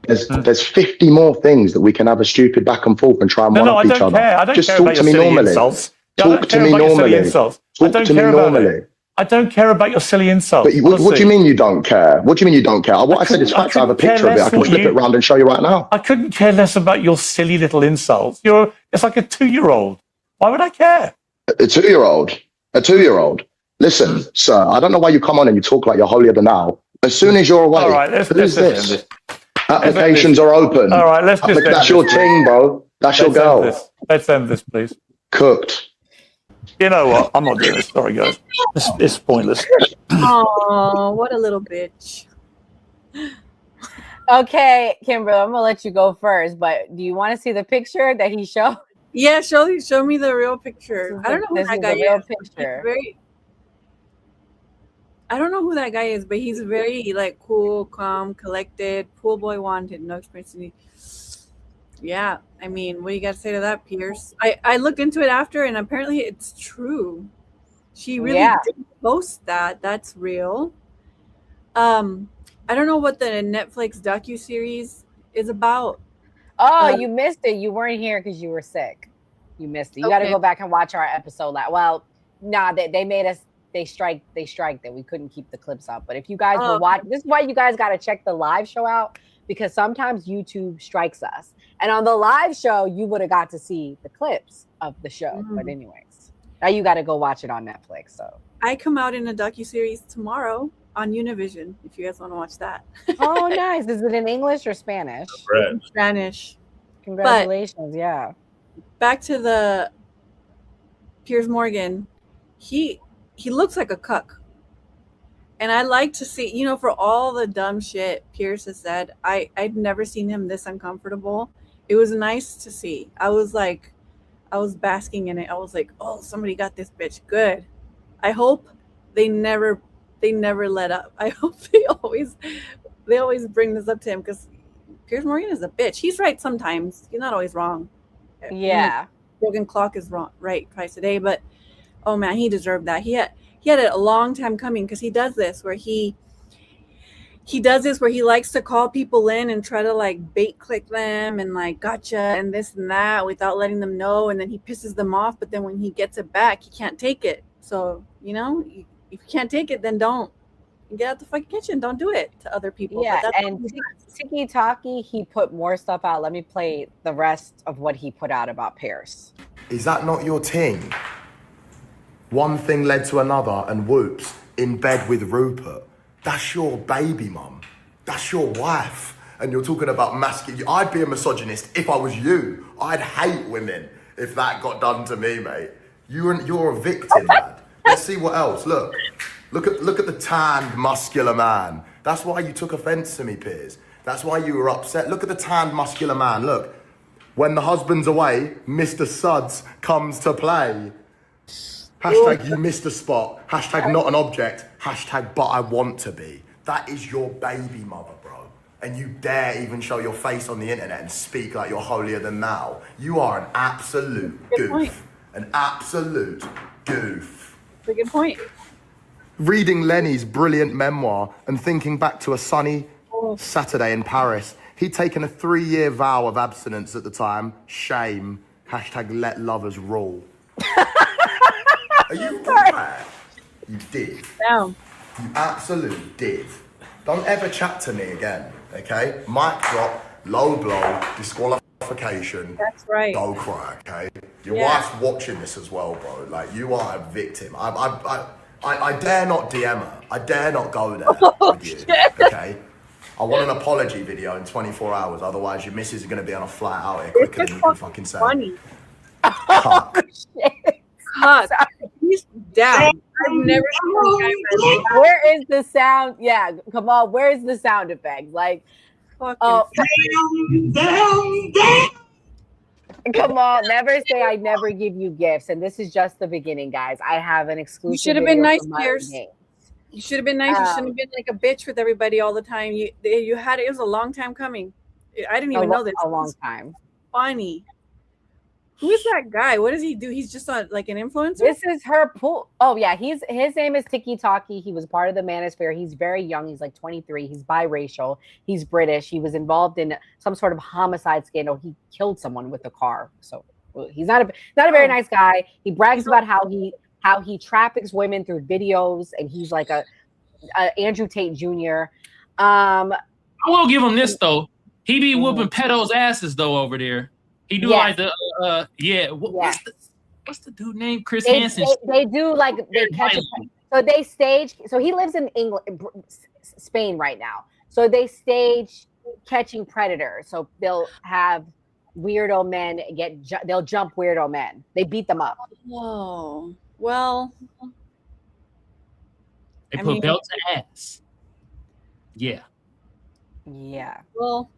there's 50 more things that we can have a stupid back and forth and try and one up each other. I don't Just care talk about to your me silly normally. insults. Talk to me normally. Talk Talk to me normally. I don't care about your silly insults. But what do you mean you don't care? What do you mean you don't care? What I said is facts. I have a picture of it. I can flip it around and show you right now. I couldn't care less about your silly little insults. It's like a 2-year-old. Why would I care? A 2-year-old? A 2-year-old? Listen, sir, I don't know why you come on and you talk like you're holier than thou. As soon as you're away, All right, let's who's end this? this. Applications are open. All right, let's just That's your ting, bro. That's your girl. Let's end this, please. Cooked. You know what? I'm not doing this. Sorry, guys. It's pointless. Oh, what a little bitch. Okay, Kimberly, I'm gonna let you go first, but do you want to see the picture that he showed? Yeah, show me the real picture. I don't know who that guy is. I don't know who that guy is, but he's very like cool, calm, collected, pool boy wanted, no experience. Yeah, I mean, what do you got to say to that, Piers? I looked into it after, and apparently it's true. She really did post that. That's real. I don't know what the Netflix docuseries is about. Oh, you missed it. You weren't here because you were sick. You missed it. You got to go back and watch our episode. Well, nah, they made us. They strike that we couldn't keep the clips out. But if you guys were watching, this is why you guys got to check the live show out, because sometimes YouTube strikes us. And on the live show, you would have got to see the clips of the show. But anyways, now you got to go watch it on Netflix. So I come out in a docuseries tomorrow on Univision, if you guys want to watch that. Oh, nice. Is it in English or Spanish? Spanish. Congratulations. Yeah. Back to the Piers Morgan. He looks like a cuck. And I like to see, for all the dumb shit Piers has said, I'd never seen him this uncomfortable. It was nice to see. I was basking in it. I was like, oh, somebody got this bitch good. I hope they never let up. I hope they always bring this up to him, because Piers Morgan is a bitch. He's right sometimes. He's not always wrong. Yeah. Broken clock is wrong, right twice a day, but oh man, he deserved that. He had it a long time coming, because he does this where he likes to call people in and try to like bait click them and like gotcha and this and that without letting them know, and then he pisses them off, but then when he gets it back, he can't take it. So if you can't take it, then don't get out the fucking kitchen. Don't do it to other people. Yeah, and TikkyTokky, he put more stuff out. Let me play the rest of what he put out about Piers. Is that not your ting? One thing led to another, and whoops, in bed with Rupert. That's your baby mum. That's your wife. And you're talking about masculine. I'd be a misogynist if I was you. I'd hate women if that got done to me, mate. You're a victim, lad. Let's see what else. Look at the tanned, muscular man. That's why you took offense to me, Piers. That's why you were upset. Look at the tanned, muscular man. Look, when the husband's away, Mr. Suds comes to play. Hashtag you missed a spot. Hashtag not an object. Hashtag but I want to be. That is your baby mother, bro. And you dare even show your face on the internet and speak like you're holier than thou. You are an absolute goof. An absolute goof. That's a good point. Reading Lenny's brilliant memoir and thinking back to a sunny Saturday in Paris, he'd taken a 3-year vow of abstinence at the time. Shame. Hashtag let lovers rule. Are you right? You did. No. You absolute did. Don't ever chat to me again, okay? Mic drop, low blow, disqualification. That's right. Go cry, okay? Your wife's watching this as well, bro. Like, you are a victim. I dare not DM her. I dare not go there with you, okay? I want an apology video in 24 hours. Otherwise, your missus is going to be on a flight out here quicker than you can fucking say. Funny. Cuck. Cuck. He's down. I've never seen a guy really. Where is the sound? Yeah, come on. Where is the sound effect? Like, oh, come on. Never say I never give you gifts. And this is just the beginning, guys. I have an exclusive. You should have been video nice, from my Piers. game. You should have been nice. You shouldn't have been like a bitch with everybody all the time. You had it. It was a long time coming. I didn't even know this. A long time. Funny. Who is that guy? What does he do? He's just like an influencer? This is her pool. Oh, yeah. His name is HSTikkyTokky. He was part of the Manosphere. He's very young. He's like 23. He's biracial. He's British. He was involved in some sort of homicide scandal. He killed someone with a car. So he's not a very nice guy. He brags about how he traffics women through videos, and he's like a Andrew Tate Jr. I will give him this though. He be whooping pedos' asses though over there. He do like the what's the dude name? Chris Hansen. They do like they catch so they stage. So he lives in England, Spain right now. So they stage catching predators. So they'll have weirdo men they'll jump weirdo men. They beat them up. Whoa. Well, they put belts to ass. Yeah. Yeah. Well,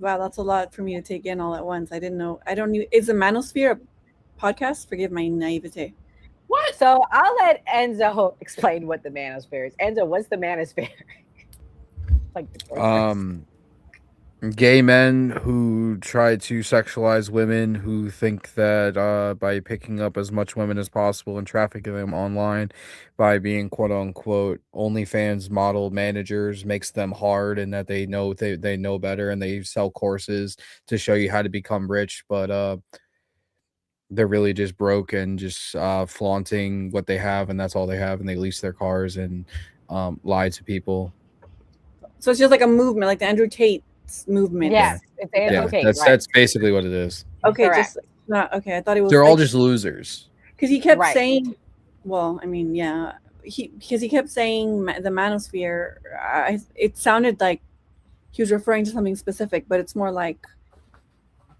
wow, that's a lot for me to take in all at once. I didn't know. I don't know. Is the Manosphere a podcast? Forgive my naivete. What? So I'll let Enzo explain what the Manosphere is. Enzo, what's the Manosphere? Like gay men who try to sexualize women, who think that by picking up as much women as possible and trafficking them online, by being quote unquote OnlyFans model managers, makes them hard, and that they know better, and they sell courses to show you how to become rich, but they're really just broke and just flaunting what they have, and that's all they have, and they lease their cars and lie to people. So it's just like a movement, like the Andrew Tate movement. Yes, it's Andrew Tate. That's basically what it is. Okay, Correct. just not okay. I thought it was. They're all just losers. Because he kept saying, well, I mean, yeah, because he kept saying the Manosphere. It sounded like he was referring to something specific, but it's more like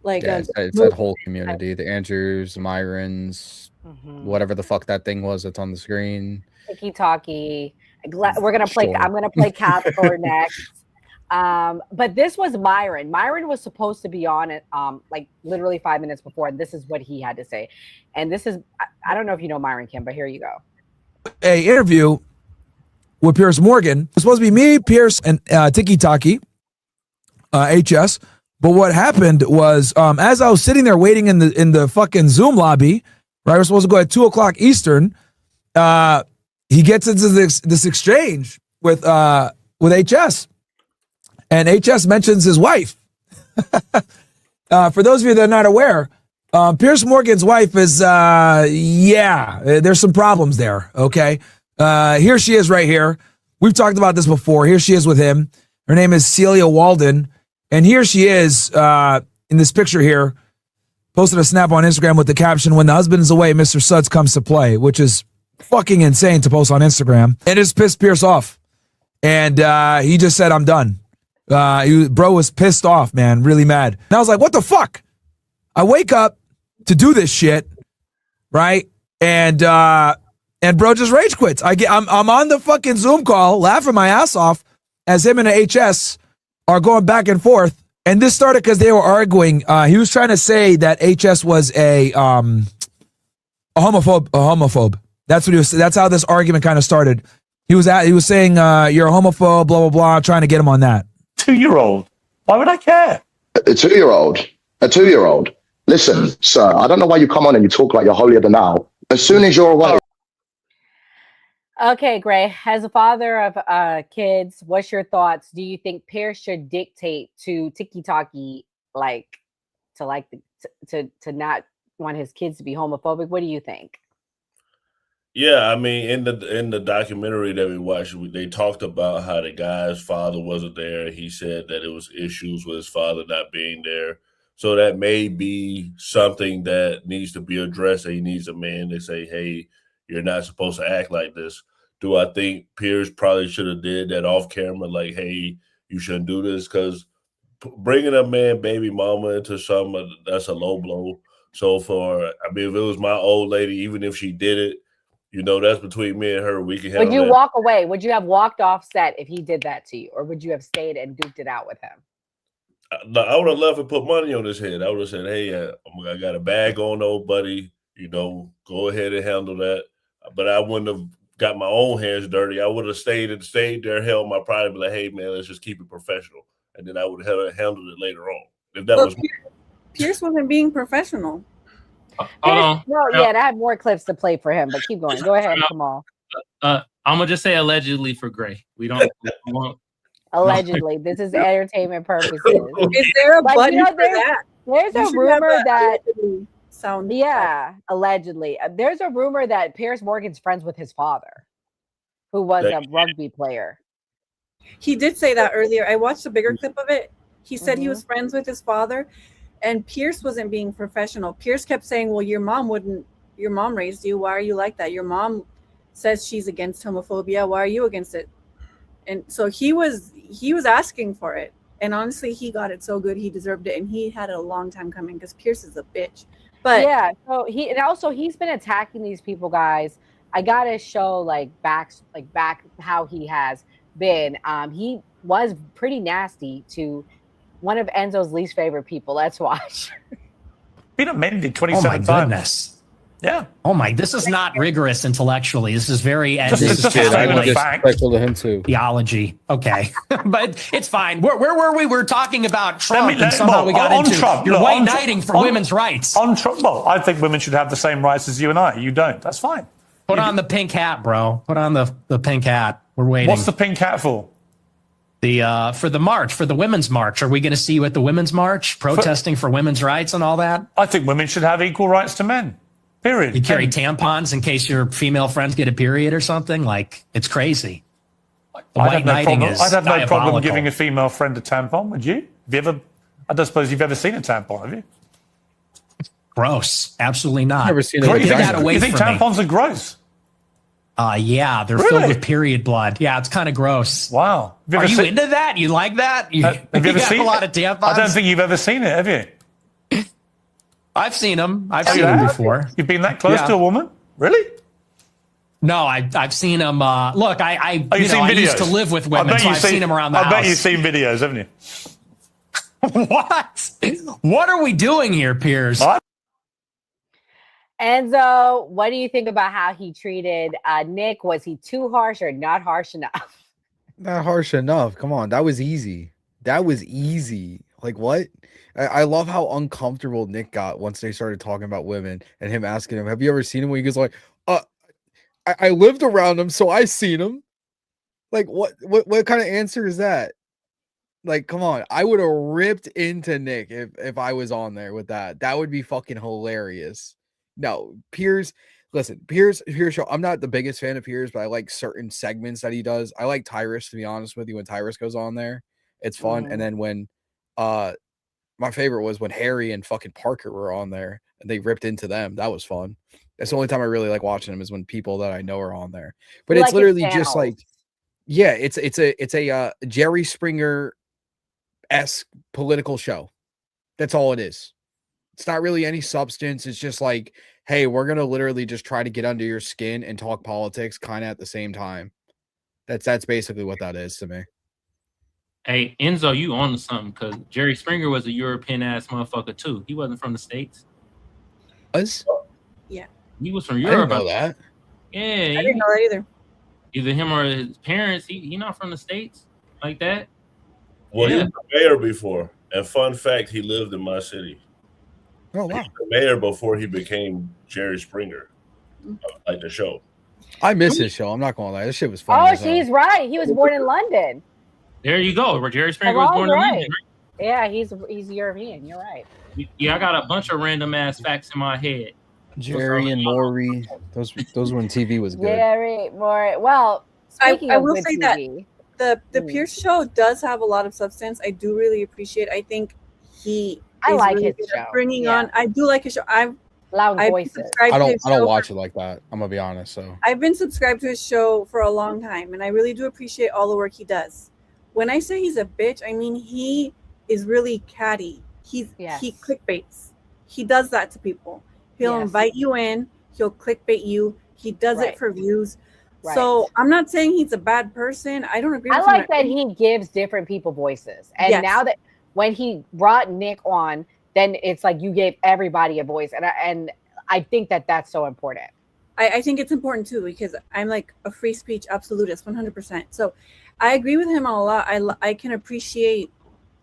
it's that whole community, the Andrews, the Myrons, whatever the fuck that thing was that's on the screen. TikkyTokky. We're gonna play. I'm gonna play Casper next. But this was Myron. Myron was supposed to be on it like literally 5 minutes before, and this is what he had to say. And this is, I don't know if you know Myron, Kim, but here you go. A interview with Piers Morgan. It was supposed to be me, Piers, and TikkyTokky, HS. But what happened was, as I was sitting there waiting in the fucking Zoom lobby, right? We're supposed to go at 2:00 Eastern. He gets into this exchange with HS. And HS mentions his wife. For those of you that are not aware, Piers Morgan's wife is, there's some problems there, okay? Here she is right here. We've talked about this before. Here she is with him. Her name is Celia Walden. And here she is in this picture here, posted a snap on Instagram with the caption, "When the husband is away, Mr. Suds comes to play," which is fucking insane to post on Instagram. And it's pissed Piers off. And he just said, "I'm done." Bro was pissed off, man, really mad. And I was like, what the fuck? I wake up to do this shit, right? And bro just rage quits. I'm on the fucking Zoom call, laughing my ass off as him and the HS are going back and forth. And this started because they were arguing. He was trying to say that HS was a homophobe. That's what he was. That's how this argument kind of started. He was saying you're a homophobe, blah blah blah, trying to get him on that. 2-year-old. Why would I care? A 2-year-old. Listen, sir, I don't know why you come on and you talk like you're holier than thou. As soon as you're away. Okay, Gray. As a father of kids, what's your thoughts? Do you think Piers should dictate to TikkyTokky to not want his kids to be homophobic? What do you think? Yeah, I mean, in the documentary that we watched, they talked about how the guy's father wasn't there. He said that it was issues with his father not being there. So that may be something that needs to be addressed. He needs a man to say, hey, you're not supposed to act like this. Do I think Piers probably should have did that off camera? Like, hey, you shouldn't do this because bringing a man baby mama into something that's a low blow. So if it was my old lady, even if she did it, that's between me and her. We can handle Would you that. walk away? Would you have walked off set if he did that to you, or would you have stayed and duked it out with him? I would have left and put money on his head. I would have said, "Hey, I got a bag on, old buddy. Go ahead and handle that." But I wouldn't have got my own hands dirty. I would have stayed there, held my pride, and be like, "Hey, man, let's just keep it professional." And then I would have handled it later on. If that was Pierce wasn't being professional. No, yeah, I have more clips to play for him, but keep going. Go ahead, Kamal. I'm gonna just say allegedly for Gray. We don't. Allegedly, this is entertainment purposes. Is there a button for that? There's You a should have rumor a that sound. Yeah, allegedly. There's a rumor that Piers Morgan's friends with his father, who was a rugby player. He did say that earlier. I watched a bigger clip of it. He said he was friends with his father, and Pierce wasn't being professional. Pierce kept saying, "Well, your mom raised you. Why are you like that? Your mom says she's against homophobia. Why are you against it?" And so he was asking for it. And honestly, he got it so good. He deserved it. And he had it a long time coming because Pierce is a bitch. But yeah, so he's been attacking these people, guys. I gotta show back how he has been. He was pretty nasty to one of Enzo's least favorite people. Let's watch. Been amended 27 times. Goodness. Yeah. Oh my! This is not rigorous intellectually. This is very. I'm disrespectful to him too. Theology. Okay, but it's fine. Where were we? We're talking about Trump, and somehow we got into you're white knighting for women's rights. On Trump, well, I think women should have the same rights as you and I. You don't. That's fine. Put on the pink hat, bro. Put on the pink hat. We're waiting. What's the pink hat for? For the march, for the women's march. Are we going to see you at the women's march protesting for women's rights and all that? I think women should have equal rights to men. Period. You carry tampons in case your female friends get a period or something? It's crazy. I'd have no problem giving a female friend a tampon, would you? I don't suppose you've ever seen a tampon, have you? Gross. Absolutely not. Never seen it. You think tampons are gross? Yeah, they're filled with period blood. Yeah, it's kind of gross. Wow. Are you into that? You like that? Have you ever seen a lot of tampons? I don't think you've ever seen it, have you? I've seen them. I've seen them before. You've been that close to a woman? Really? No, I've seen them. Look, I used to live with women, so I've seen them around the house. I bet you've seen videos, haven't you? What? What are we doing here, Piers? Enzo, what do you think about how he treated Nick? Was he too harsh or not harsh enough? Not harsh enough. Come on, that was easy. Like what? I love how uncomfortable Nick got once they started talking about women and him asking him, "Have you ever seen him?" When he goes like, I lived around him, so I seen him." Like what kind of answer is that? Like, come on. I would have ripped into Nick if I was on there with that. That would be fucking hilarious. No, Piers, listen, Piers show. I'm not the biggest fan of Piers, but I like certain segments that he does. I like Tyrus, to be honest with you. When Tyrus goes on there, it's fun. And then when my favorite was when Harry and fucking Parker were on there and they ripped into them. That was fun. That's the only time I really like watching them is when people that I know are on there. But it's literally just like, yeah, it's a Jerry Springer-esque political show. That's all it is. It's not really any substance. It's just like, hey, we're going to literally just try to get under your skin and talk politics kind of at the same time. That's basically what that is to me. Hey, Enzo, you on to something, because Jerry Springer was a European-ass motherfucker, too. He wasn't from the States. Yeah. He was from I Europe. didn't know that. Yeah. I didn't know that either. Either him or his parents. He not from the States like that. Well, he was the mayor before. And fun fact, he lived in my city. Oh, wow. He was the mayor before he became Jerry Springer, like the show. I miss his show. I'm not going to lie. This shit was fun. Oh, she's right. He was born in London. There you go. Where Jerry Springer was born in London. Right? Yeah, he's European. You're right. Yeah, I got a bunch of random ass facts in my head. Jerry and Maury. Those when TV was good. Jerry, Maury. Well, speaking I of will good say TV, that the Pierce show does have a lot of substance. I do really appreciate. I think he. I is like really his good at show. bringing on. I do like his show. Loud I've voices. subscribed I to his don't show watch it like that. I'm gonna be honest. So I've been subscribed to his show for a long time, and I really do appreciate all the work he does. when I say he's a bitch, I mean he is really catty. He clickbaits. He does that to people. He'll invite you in. He'll clickbait you. He does it for views. So I'm not saying he's a bad person. I don't agree with him. I like that he gives different people voices. And now that when he brought Nick on, then it's like you gave everybody a voice. And I think that that's so important. I think it's important too, because I'm like a free speech absolutist, 100%. So I agree with him a lot. I can appreciate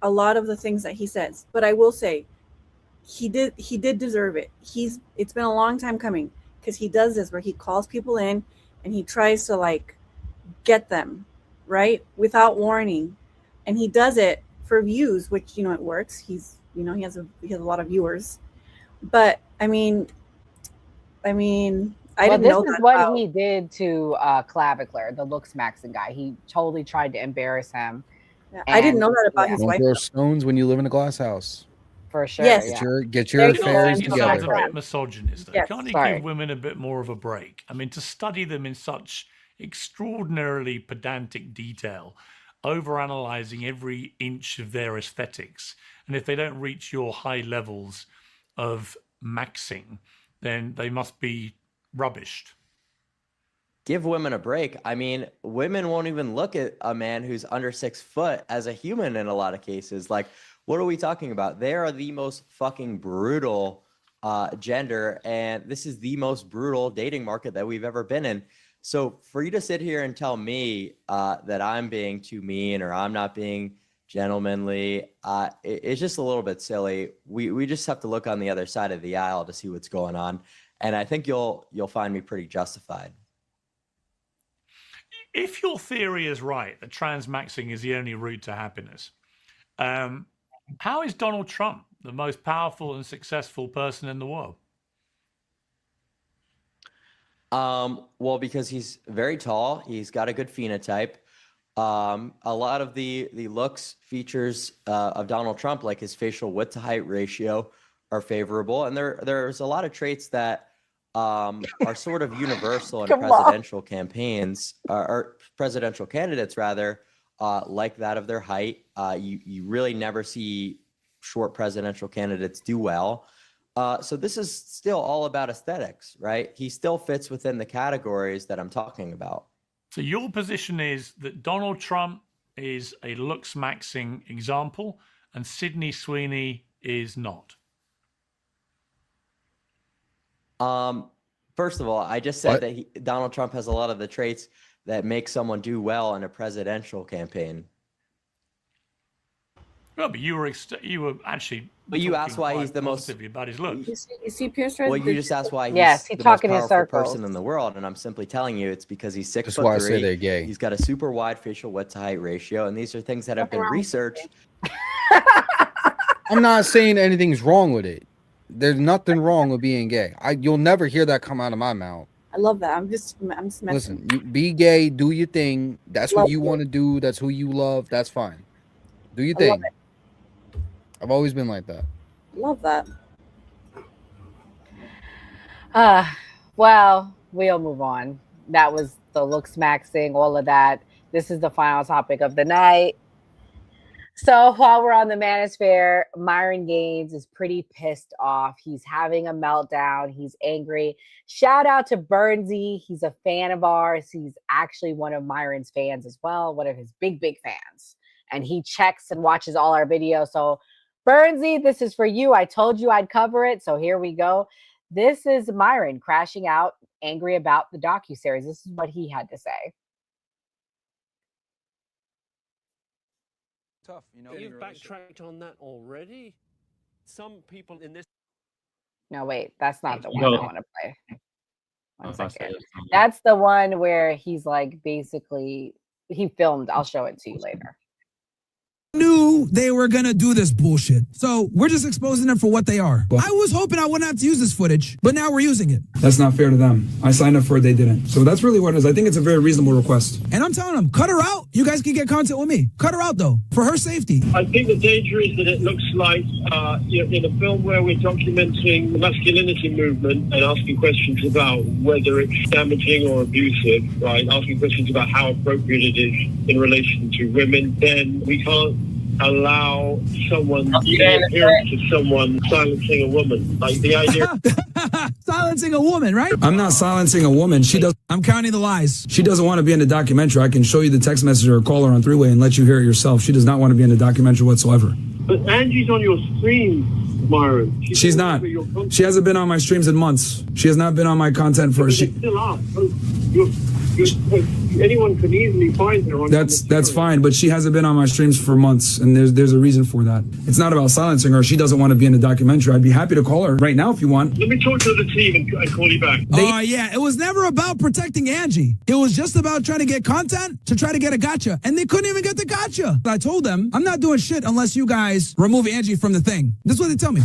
a lot of the things that he says, but I will say he did deserve it. It's been a long time coming, because he does this where he calls people in and he tries to like get them right without warning, and he does it for views, which it works. He has a lot of viewers, but I mean I didn't know that. This is what he did to Clavicular, the Looksmaxxing guy. He totally tried to embarrass him. Yeah, I didn't know that about his wife. Don't throw stones when you live in a glass house. For sure. Yes. Get your affairs It together. sounds a bit misogynist. Yes. Can't you give women a bit more of a break? I mean, to study them in such extraordinarily pedantic detail, overanalyzing every inch of their aesthetics, and if they don't reach your high levels of maxing, then they must be rubbished. Give women a break. I mean, women won't even look at a man who's under 6 foot as a human in a lot of cases. Like, what are we talking about? They are the most fucking brutal gender, and this is the most brutal dating market that we've ever been in. So for you to sit here and tell me that I'm being too mean or I'm not being gentlemanly, it's just a little bit silly. We just have to look on the other side of the aisle to see what's going on, and I think you'll find me pretty justified. If your theory is right, that transmaxing is the only route to happiness, how is Donald Trump the most powerful and successful person in the world? Well, because he's very tall, he's got a good phenotype. A lot of the looks features of Donald Trump, like his facial width to height ratio, are favorable, and there's a lot of traits that are sort of universal in presidential campaigns, or presidential candidates rather, like that of their height. You really never see short presidential candidates do well. So this is still all about aesthetics, right? He still fits within the categories that I'm talking about. So your position is that Donald Trump is a Looksmaxxing example and Sydney Sweeney is not? First of all, I just said that Donald Trump has a lot of the traits that make someone do well in a presidential campaign. Well, but you were actually. But you asked why he's the most about his looks. You see Piers. Well, you just asked why he's he's the most talking in powerful circles. person in the world, and I'm simply telling you it's because he's 6'3". That's why I say they're gay. He's got a super wide facial width to height ratio, and these are things that have been researched. I'm not saying anything's wrong with it. There's nothing wrong with being gay. You'll never hear that come out of my mouth. I love that. I'm just messing. Listen, you be gay, do your thing. That's what you want to do. That's who you love. That's fine. Do your thing. I've always been like that. Love that. Well, we'll move on. That was the Looksmaxxing, all of that. This is the final topic of the night. So while we're on the Manosphere, Myron Gaines is pretty pissed off. He's having a meltdown. He's angry. Shout out to Bernsey. He's a fan of ours. He's actually one of Myron's fans as well, one of his big fans. And he checks and watches all our videos. So Bernsey, this is for you. I told you I'd cover it. So here we go. This is Myron crashing out, angry about the docuseries. This is what he had to say. Tough, you know. You've backtracked on that already. Some people in this. No, wait, that's not the one I want to play. One Okay. second. That's the one where he's like basically he filmed. I'll show it to you later. Knew they were gonna do this bullshit. So we're just exposing them for what they are. I was hoping I wouldn't have to use this footage, but now we're using it. That's not fair to them. I signed up for it, they didn't. So that's really what it is. I think it's a very reasonable request. And I'm telling them, cut her out. You guys can get content with me. Cut her out though, for her safety. I think the danger is that it looks like, in a film where we're documenting the masculinity movement and asking questions about whether it's damaging or abusive, right? Asking questions about how appropriate it is in relation to women, then we can't allow someone the appearance of someone silencing a woman. Like the idea. Silencing a woman, right? I'm not silencing a woman. She does. I'm counting the lies. She doesn't want to be in the documentary. I can show you the text message or call her on three-way and let you hear it yourself. She does not want to be in the documentary whatsoever. But Angie's on your stream, Myron. She's not. She hasn't been on my streams in months. She has not been on my content for. She still are. Anyone can easily find her on. That's fine, but she hasn't been on my streams for months, and there's a reason for that. It's not about silencing her. She doesn't want to be in the documentary. I'd be happy to call her right now if you want. Let me talk to the team and call you back. Oh yeah, it was never about protecting Angie. It was just about trying to get content to try to get a gotcha, and they couldn't even get the gotcha. I told them I'm not doing shit unless you guys remove Angie from the thing. That's what they tell me.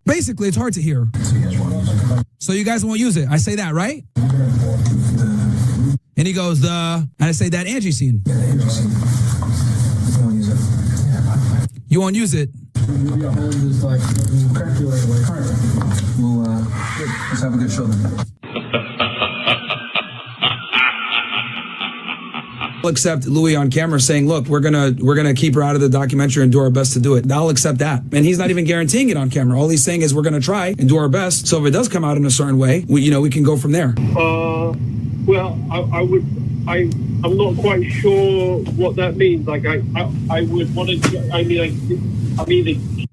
Basically, it's hard to hear. So you guys won't use it. I say that, right? And he goes, and I say that Angie scene. Yeah, the Angie scene. You won't use it. Let's have a good show then. I'll accept Louis on camera saying, look, we're gonna keep her out of the documentary and do our best to do it. I'll accept that. And he's not even guaranteeing it on camera. All he's saying is we're gonna try and do our best. So if it does come out in a certain way, we can go from there. Well, I'm not quite sure what that means. Like I would want to.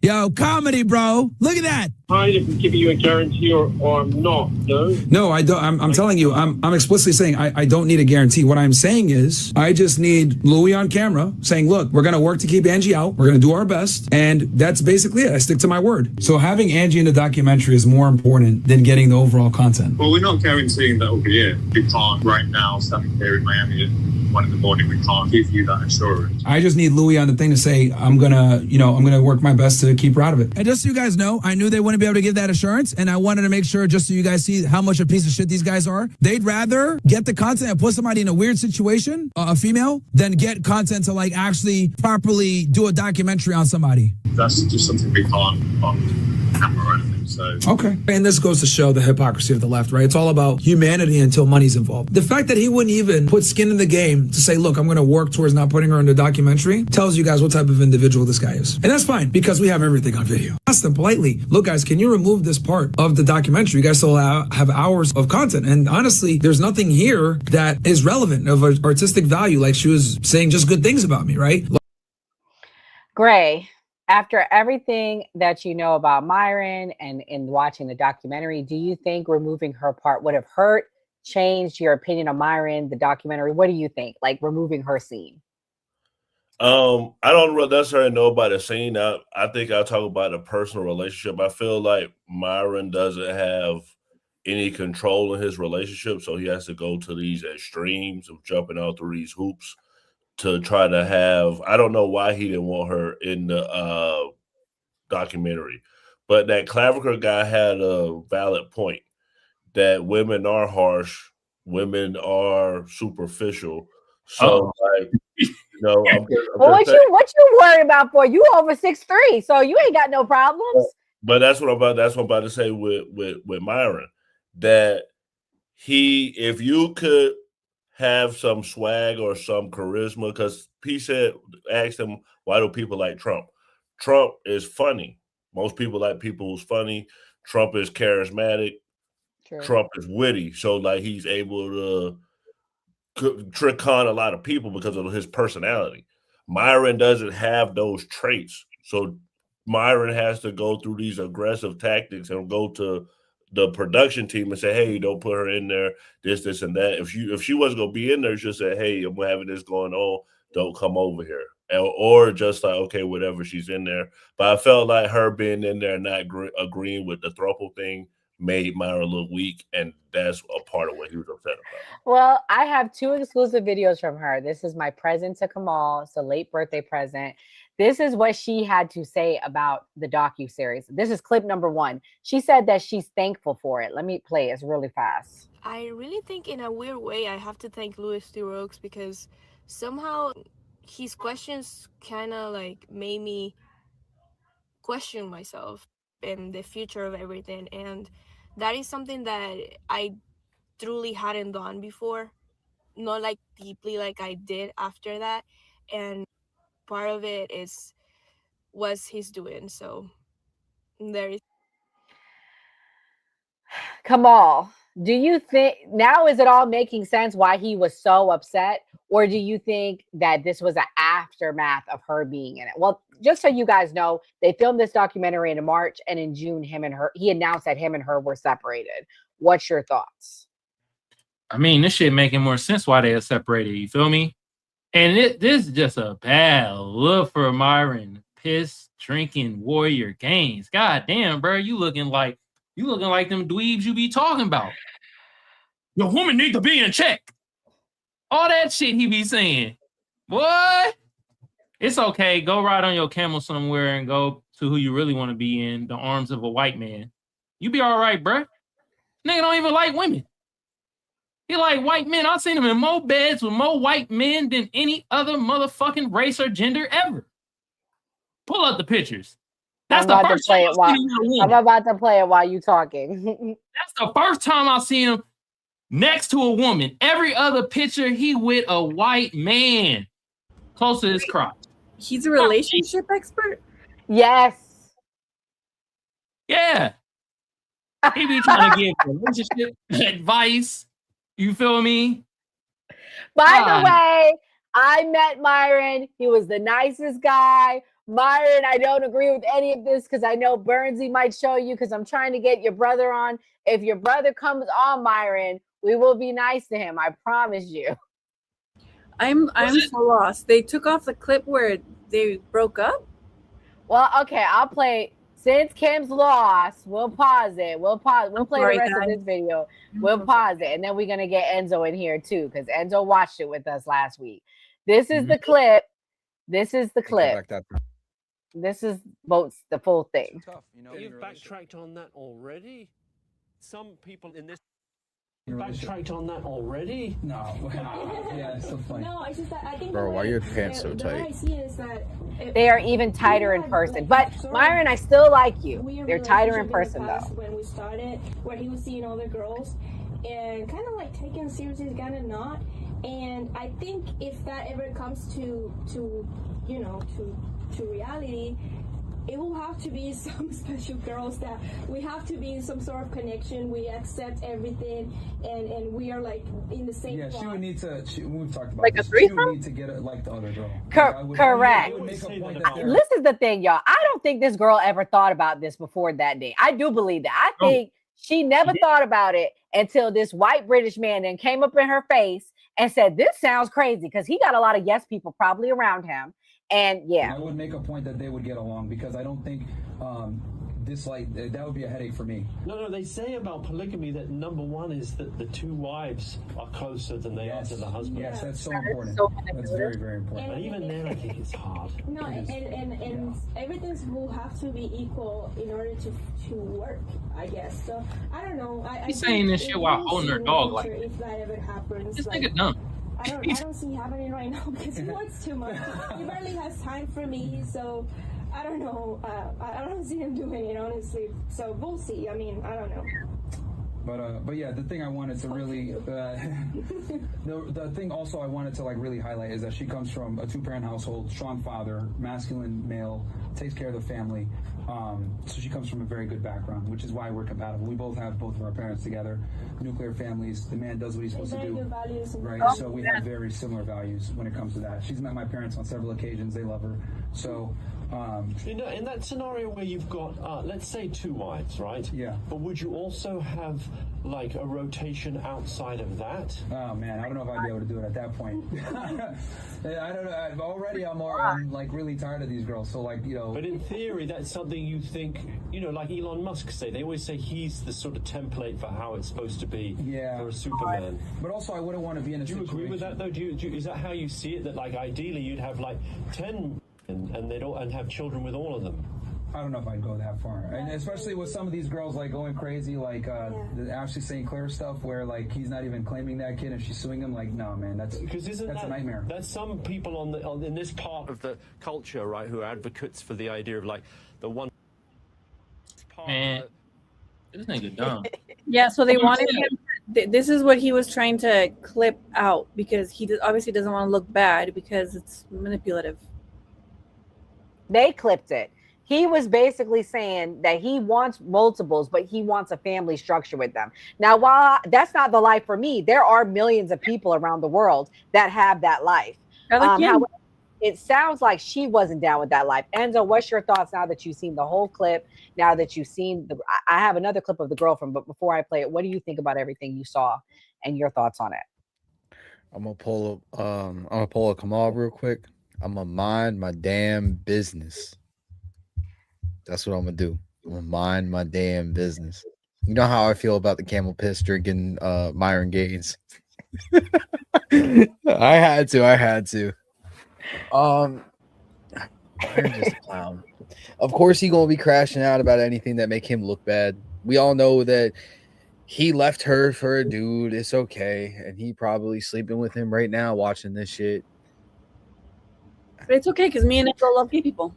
Yo, comedy, bro. Look at that. Kind of giving you a guarantee or I'm not, no? No, I don't. I'm telling you, I'm explicitly saying I don't need a guarantee. What I'm saying is I just need Louis on camera saying, look, we're going to work to keep Angie out. We're going to do our best. And that's basically it. I stick to my word. So having Angie in the documentary is more important than getting the overall content. Well, we're not guaranteeing that will be it. We can't right now, standing here in Miami at 1 in the morning, we can't give you that assurance. I just need Louis on the thing to say, I'm going to work my best to keep her out of it. And just so you guys know, I knew they wouldn't be able to give that assurance. And I wanted to make sure, just so you guys see how much a piece of shit these guys are, they'd rather get the content and put somebody in a weird situation, a female, than get content to like actually properly do a documentary on somebody. That's just something we can't on camera or anything. So. Okay. And this goes to show the hypocrisy of the left, right? It's all about humanity until money's involved. The fact that he wouldn't even put skin in the game to say, look, I'm going to work towards not putting her in the documentary tells you guys what type of individual this guy is. And that's fine because we have everything on video. Ask them politely, look, guys, can you remove this part of the documentary? You guys still have hours of content. And honestly, there's nothing here that is relevant of artistic value. Like she was saying just good things about me, right? Gray. After everything that you know about Myron and in watching the documentary, do you think removing her part would have hurt, changed your opinion on Myron, the documentary? What do you think? Like removing her scene? I don't necessarily know about the scene. I think I'll talk about a personal relationship. I feel like Myron doesn't have any control in his relationship, so he has to go to these extremes of jumping out through these hoops to try to have. I don't know why he didn't want her in the documentary, but that Clavicle guy had a valid point that women are harsh, women are superficial. So what you worried about for? You over 6'3", so you ain't got no problems. But that's what I'm about to say with Myron, that if you could have some swag or some charisma, because he asked him, why do people like Trump? Trump is funny. Most people like people who's funny. Trump is charismatic. True. Trump is witty. So like he's able to trick on a lot of people because of his personality. Myron doesn't have those traits. So Myron has to go through these aggressive tactics and go to the production team and say, hey, don't put her in there, this, and that. If she wasn't going to be in there, she'll say, hey, I'm having this going on, don't come over here. Or just like, okay, whatever, she's in there. But I felt like her being in there and not agreeing with the throuple thing made Myra look weak, and that's a part of what he was upset about. Well, I have 2 exclusive videos from her. This is my present to Kamal. It's a late birthday present. This is what she had to say about the docuseries. This is clip number 1. She said that she's thankful for it. Let me play it. It's really fast. I really think in a weird way I have to thank Louis Theroux because somehow his questions kind of like made me question myself and the future of everything, and that is something that I truly hadn't done before, not like deeply like I did after that, and part of it was his doing. So there is Kamal, do you think now is it all making sense why he was so upset, or do you think that this was an aftermath of her being in it? Well, just so you guys know, they filmed this documentary in March, and in June he announced that him and her were separated. What's your thoughts? I mean, this shit making more sense why they are separated. You feel me? And this is just a bad look for Myron. Piss drinking warrior games. God damn, bro, you looking like them dweebs you be talking about. Your woman need to be in check. All that shit he be saying. What? It's okay. Go ride on your camel somewhere and go to who you really want to be in, the arms of a white man. You be all right, bro. Nigga don't even like women. He like white men. I've seen him in more beds with more white men than any other motherfucking race or gender ever. Pull up the pictures. That's the first time I've seen him with a woman. I'm about to play it while you talking. That's the first time I've seen him next to a woman. Every other picture, he with a white man close to his crotch. He's a relationship expert? Yes. Yeah. He be trying to give relationship advice. You feel me? By the way, I met Myron. He was the nicest guy. Myron, I don't agree with any of this because I know Burnsy might show you because I'm trying to get your brother on. If your brother comes on, Myron, we will be nice to him. I promise you. I'm so lost. They took off the clip where they broke up? Well, okay, I'll play. Since Kim's lost, we'll pause it. We'll play the rest of this video. We'll pause it, and then we're gonna get Enzo in here too, because Enzo watched it with us last week. This is the clip. This is the clip. This is the full thing. You've backtracked on that already? Some people in this backtracked on that already? No. Yeah, it's so funny. No, it's just that I think Bro, why are your pants so tight? I see is that They are even tighter in person. But Myron, I still like you. They're tighter in person though. When we started, where he was seeing other girls and kind of like taking it seriously, kind of not. And I think if that ever comes to reality, it will have to be some special girls that we have to be in some sort of connection. We accept everything, and we are like in the same. Yeah, plot. she would need to. We've talked about like this. a threesome. She would need to get it like the other girl. Correct. This is the thing, y'all. I don't think this girl ever thought about this before that day. I do believe that. I think she never thought about it until this white British man then came up in her face and said, "This sounds crazy," because he got a lot of yes people probably around him. And yeah, I would make a point that they would get along because I don't think that would be a headache for me. No, they say about polygamy that number one is that the two wives are closer than they are to the husband. Yes, that's so important. That's very, very important. But even then, I think it's hard. No, and everything will have to be equal in order to work, I guess. So I don't know. He's saying this shit while holding her dog like if that ever happens, this nigga dumb. I don't see happening right now because he wants too much. He barely has time for me, so I don't know. I don't see him doing it, honestly. So we'll see. I mean, I don't know. But yeah, the thing I wanted to really, the thing also I wanted to like really highlight is that she comes from a 2-parent household, strong father, masculine male, takes care of the family. So she comes from a very good background, which is why we're compatible. We both have both of our parents together, nuclear families. The man does what he's supposed to do, right? So we have very similar values when it comes to that. She's met my parents on several occasions. They love her. So In that scenario where you've got, let's say, 2 wives, right? Yeah. But would you also have like a rotation outside of that? Oh man, I don't know if I'd be able to do it at that point. I don't know. Already, I'm like really tired of these girls. So like, you know. But in theory, that's something you think, you know, like Elon Musk say. They always say he's the sort of template for how it's supposed to be for a Superman. But also, I wouldn't want to be in a situation. Do you agree with that though? Is that how you see it? That like ideally you'd have like 10 and they'd all and have children with all of them. I don't know if I'd go that far, and especially with some of these girls like going crazy, like the Ashley St. Clair stuff, where like he's not even claiming that kid and she's suing him. Like, no, man, that's a nightmare. There's some people in this part of the culture, right, who are advocates for the idea of like the one. Man, this nigga dumb. Yeah, so they wanted him. This is what he was trying to clip out because he obviously doesn't want to look bad because it's manipulative. They clipped it. He was basically saying that he wants multiples, but he wants a family structure with them. Now, while that's not the life for me, there are millions of people around the world that have that life. However, it sounds like she wasn't down with that life. Enzo, what's your thoughts now that you've seen the whole clip? Now that you've seen I have another clip of the girlfriend, but before I play it, what do you think about everything you saw and your thoughts on it? I'm gonna pull a Kamal real quick. I'm gonna mind my damn business. That's what I'm gonna do. I'm gonna mind my damn business. You know how I feel about the camel piss drinking Myron Gaines. I had to. Myron's just a clown. Of course he gonna be crashing out about anything that make him look bad. We all know that he left her for a dude. It's okay. And he probably sleeping with him right now watching this shit. But it's okay because me and Enzo love gay people.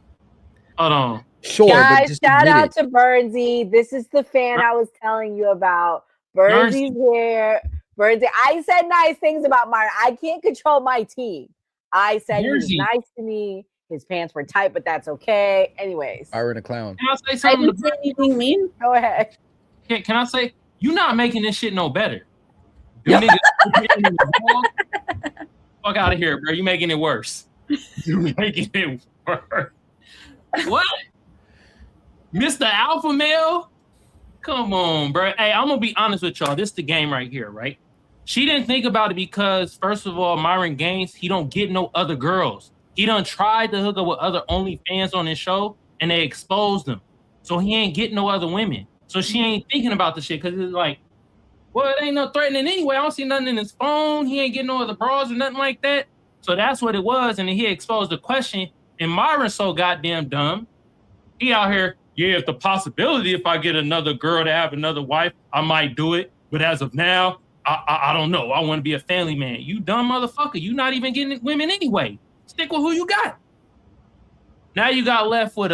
Hold on. Sure. Guys, shout out to Bernsey. This is the fan I was telling you about. Bernsey's here. Bernsey. I said nice things about Myron. I can't control my team. I said he was nice to me. His pants were tight, but that's okay. Anyways. Myron a clown. Can I say something? I didn't say anything mean. Go ahead. Can I say, you're not making this shit no better. You niggas, fuck out of here, bro. You making it worse. You're making it worse. What? Mr. Alpha Male? Come on, bro. Hey, I'm going to be honest with y'all. This is the game right here, right? She didn't think about it because, first of all, Myron Gaines, he don't get no other girls. He done tried to hook up with other OnlyFans on his show, and they exposed him. So he ain't getting no other women. So she ain't thinking about the shit because it's like, well, it ain't no threatening anyway. I don't see nothing in his phone. He ain't getting no other bras or nothing like that. So that's what it was. And then he exposed the question. And Myron's so goddamn dumb. He out here, yeah, if the possibility, if I get another girl to have another wife, I might do it. But as of now, I don't know. I want to be a family man. You dumb motherfucker. You not even getting women anyway. Stick with who you got. Now you got left with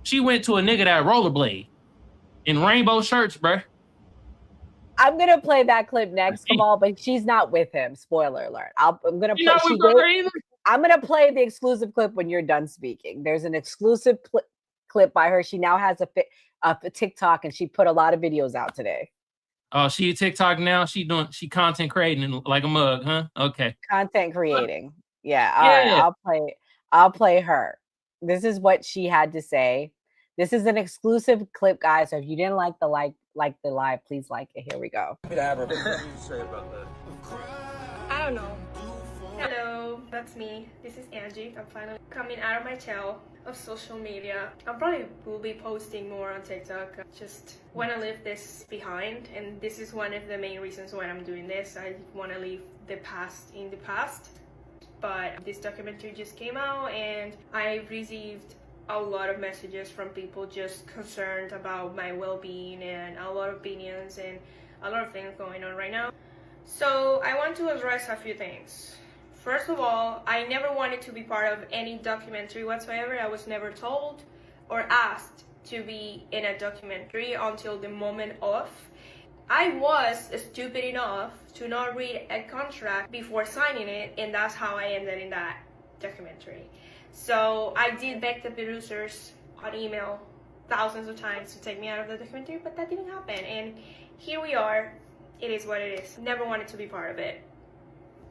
she went to a nigga that rollerblade in rainbow shirts, bruh. I'm gonna play that clip next, Kamal, but she's not with him. Spoiler alert. I'm gonna play the exclusive clip when you're done speaking. There's an exclusive clip by her. She now has a TikTok, and she put a lot of videos out today. Oh, she a TikTok now? She content creating like a mug, huh? Okay. Content creating. Yeah. All right. I'll play her. This is what she had to say. This is an exclusive clip, guys. So if you didn't like the live, please like it. Here we go. What do you say about that? I don't know. Hello, that's me. This is Angie. I'm finally coming out of my shell of social media. I probably will be posting more on TikTok. I just want to leave this behind, and this is one of the main reasons why I'm doing this. I want to leave the past in the past. But this documentary just came out, and I received a lot of messages from people just concerned about my well-being, and a lot of opinions and a lot of things going on right now. So I want to address a few things. First of all, I never wanted to be part of any documentary whatsoever. I was never told or asked to be in a documentary until the moment of. I was stupid enough to not read a contract before signing it, and that's how I ended in that documentary. So I did beg the producers on email thousands of times to take me out of the documentary, but that didn't happen. And here we are. It is what it is. Never wanted to be part of it.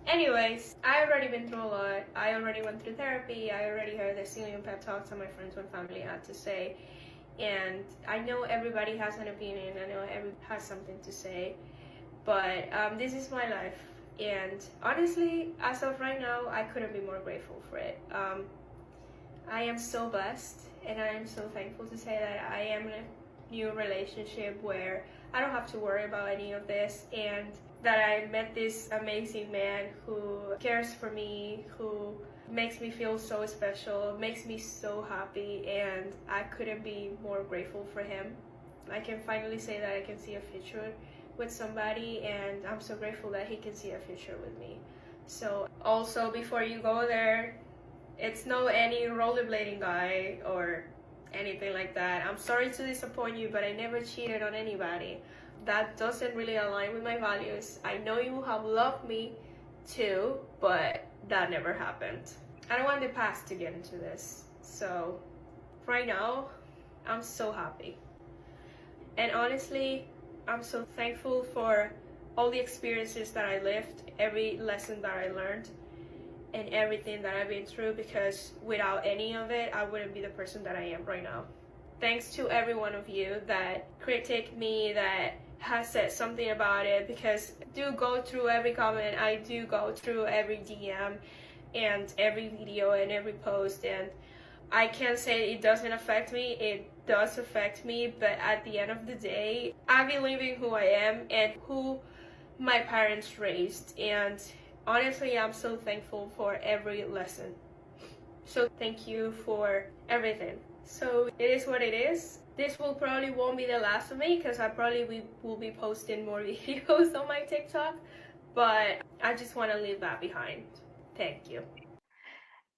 Anyways, I already been through a lot. I already went through therapy. I already heard the zillion pep talks that my friends and family had to say. And I know everybody has an opinion. I know everybody has something to say. But this is my life. And honestly, as of right now, I couldn't be more grateful for it. I am so blessed, and I am so thankful to say that I am in a new relationship where I don't have to worry about any of this, and that I met this amazing man who cares for me, who makes me feel so special, makes me so happy, and I couldn't be more grateful for him. I can finally say that I can see a future with somebody, and I'm so grateful that he can see a future with me. So also, before you go there, it's no any rollerblading guy or anything like that. I'm sorry to disappoint you, but I never cheated on anybody. That doesn't really align with my values. I know you have loved me too, but that never happened. I don't want the past to get into this. So right now, I'm so happy. And honestly, I'm so thankful for all the experiences that I lived, every lesson that I learned, and everything that I've been through, because without any of it, I wouldn't be the person that I am right now. Thanks to every one of you that critique me, that has said something about it, because I do go through every comment, I do go through every DM and every video and every post, and I can't say it doesn't affect me. It does affect me, but at the end of the day, I believe in who I am and who my parents raised, and honestly, I'm so thankful for every lesson. So thank you for everything. So it is what it is. This will probably won't be the last of me, because I probably will be posting more videos on my TikTok, but I just want to leave that behind. Thank you.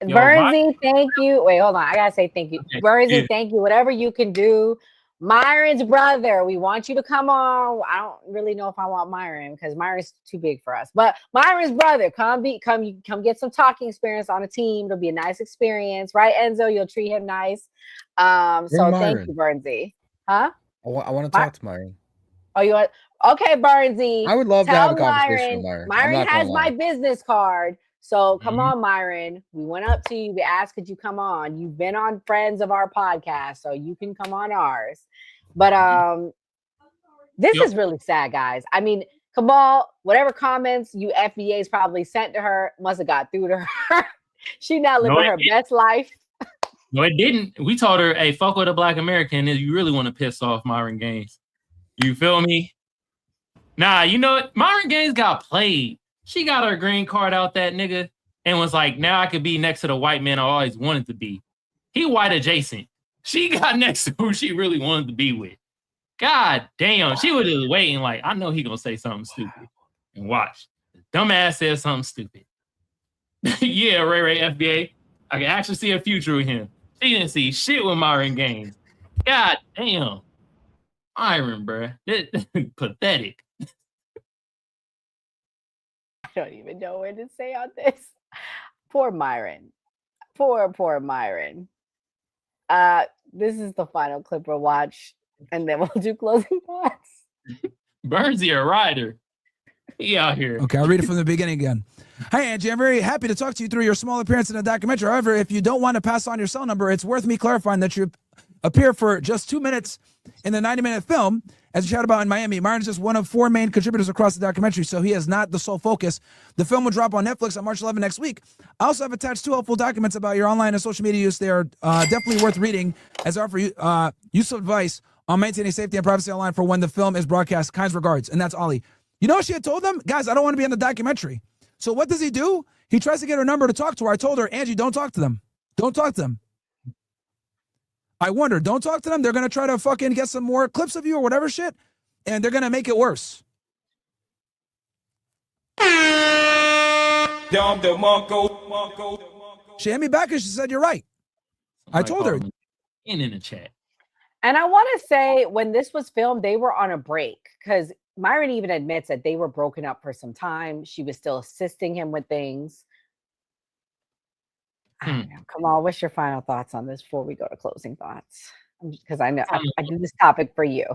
Bernsey, thank you. Wait, hold on. I gotta say thank you. Bernsey, thank you. Whatever you can do. Myron's brother, we want you to come on. I don't really know if I want Myron, because Myron's too big for us. But Myron's brother, come get some talking experience on a team. It'll be a nice experience, right, Enzo? You'll treat him nice. So thank you, Bernsey. Huh? I want to talk to Myron. Oh, you want? Okay, Bernsey. I would love to have a conversation with Myron. Myron has my business card. So come on, Myron. We went up to you. We asked, could you come on? You've been on Friends of our podcast, so you can come on ours. But this is really sad, guys. I mean, Kamal, whatever comments you FBAs probably sent to her must have got through to her. She now living her best life. No, it didn't. We told her, hey, fuck with a Black American if you really want to piss off Myron Gaines. You feel me? Nah, you know what? Myron Gaines got played. She got her green card out that nigga and was like, now I could be next to the white man I always wanted to be. He white adjacent. She got next to who she really wanted to be with. God damn. She was just waiting like, I know he gonna say something stupid. And watch. Dumbass says something stupid. Yeah, Ray FBA. I can actually see a future with him. She didn't see shit with Myron Gaines. God damn. Myron, bruh. Pathetic. I don't even know what to say on this. Poor Myron. Poor Myron. This is the final clip we'll watch, and then we'll do closing thoughts. Bernsey a rider. He out here. Okay, I'll read it from the beginning again. Hi, Angie. I'm very happy to talk to you through your small appearance in the documentary. However, if you don't want to pass on your cell number, it's worth me clarifying that you appear for just 2 minutes in the 90-minute film, as we chat about in Miami. Myron is just one of 4 main contributors across the documentary, so he is not the sole focus. The film will drop on Netflix on March 11 next week. I also have attached 2 helpful documents about your online and social media use. They are definitely worth reading, as they offer useful advice on maintaining safety and privacy online for when the film is broadcast. Kind regards. And that's Ollie. You know what she had told them? Guys, I don't want to be in the documentary. So what does he do? He tries to get her number to talk to her. I told her, Angie, don't talk to them. Don't talk to them. I wonder, don't talk to them. They're going to try to fucking get some more clips of you or whatever shit, and they're going to make it worse. She had me back and she said, you're right. I told her. In the chat. And I want to say, when this was filmed, they were on a break, because Myron even admits that they were broken up for some time. She was still assisting him with things. I don't know. Come on, what's your final thoughts on this before we go to closing thoughts? Because I know I do this topic for you.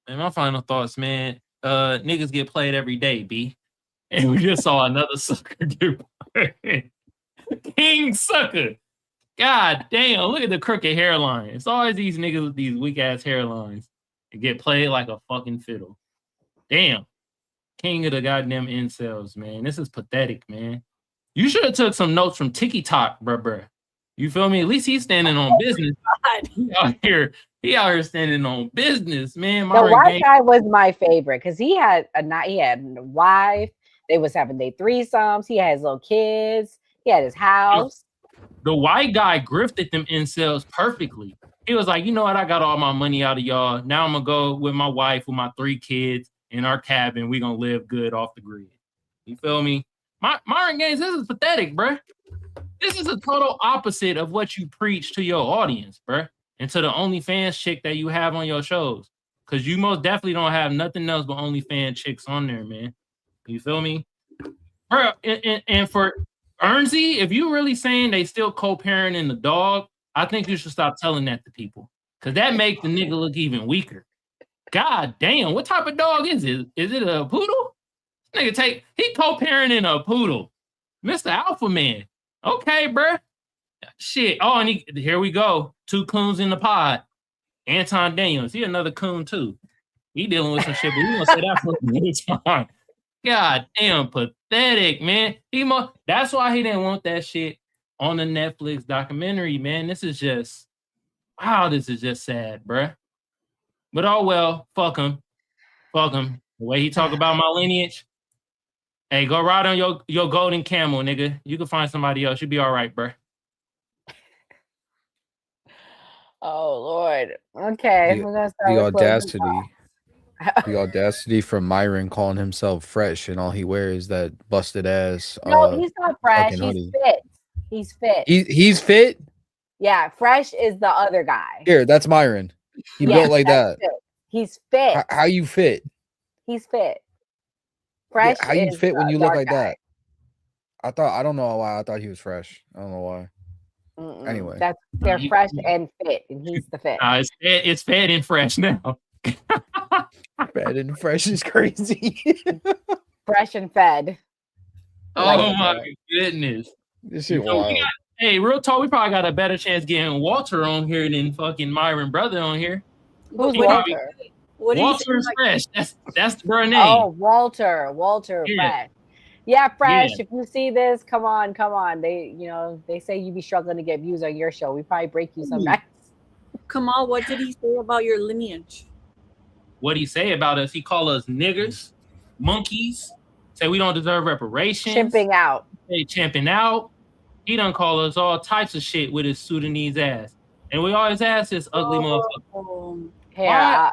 And my final thoughts, man. Niggas get played every day, B. And we just saw another sucker get burned. King sucker. God damn, look at the crooked hairline. It's always these niggas with these weak ass hairlines that get played like a fucking fiddle. Damn. King of the goddamn incels, man. This is pathetic, man. You should have took some notes from TikTok, bruh. You feel me? At least he's standing on business. He out here standing on business, man. The white guy was my favorite because he had a wife. They was having their threesomes. He had his little kids. He had his house. The white guy grifted them incels perfectly. He was like, you know what? I got all my money out of y'all. Now I'm gonna go with my wife, with my 3 kids in our cabin. We gonna live good off the grid. You feel me? Myron Gaines, this is pathetic, bruh. This is a total opposite of what you preach to your audience, bruh, and to the OnlyFans chick that you have on your shows. Because you most definitely don't have nothing else but OnlyFans chicks on there, man. You feel me? Bruh, and for Ernsey, if you really saying they still co-parenting the dog, I think you should stop telling that to people. Because that makes the nigga look even weaker. God damn, what type of dog is it? Is it a poodle? This nigga he co-parenting a poodle. Mr. Alpha Man. Okay, bruh. Shit. Oh, and here we go. 2 coons in the pod. Anton Daniels. He another coon too. He dealing with some shit, but we gonna say that for another time. God damn, pathetic, man. That's why he didn't want that shit on the Netflix documentary, man. This is just sad, bruh. But oh well, fuck him. Fuck him. The way he talk about my lineage. Hey, go ride on your golden camel, nigga. You can find somebody else. You'll be all right, bruh. Oh Lord. Okay, we're gonna start The with audacity. The audacity from Myron calling himself fresh and all he wears is that busted ass. No, he's not fresh. He's fit. He's fit. He's fit? Yeah, fresh is the other guy. Here, that's Myron. He built like that. Fit. He's fit. How you fit? He's fit. Fresh. Yeah, how you fit when you look like guy. that? I don't know why I thought he was fresh. I don't know why. Anyway, they're fresh and fit, and he's the fit. It's fed and fresh now. Fed and fresh is crazy. Fresh and fed. Oh my goodness. This shit wild. Hey, real talk, we probably got a better chance getting Walter on here than fucking Myron brother on here. Who's Walter? Walter is fresh. That's the bro name. Oh, Walter. Fresh. Yeah, fresh. Yeah. If you see this, come on. They say you be struggling to get views on your show. We probably break you sometimes. Kamal, what did he say about your lineage? What he say about us? He call us niggers, monkeys. Say we don't deserve reparations. Chimping out. Hey, chimping out. He done call us all types of shit with his Sudanese ass. And we always ask this ugly motherfucker. Yeah.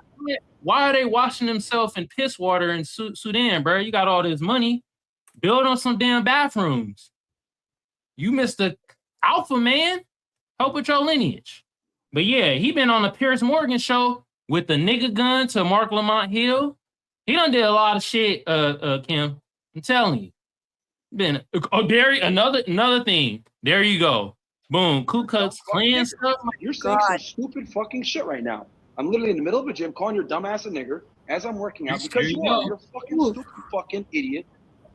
Why are they washing themselves in piss water in Sudan, bro? You got all this money. Build on some damn bathrooms. You Mr. Alpha Man. Help with your lineage. But yeah, he been on the Piers Morgan show with the nigga gun to Mark Lamont Hill. He done did a lot of shit, Kim. I'm telling you. Another thing. There you go. Boom. Ku Klux Klan stuff. You're saying some stupid fucking shit right now. I'm literally in the middle of a gym calling your dumb ass a nigger as I'm working out because you are. You're a fucking stupid fucking idiot.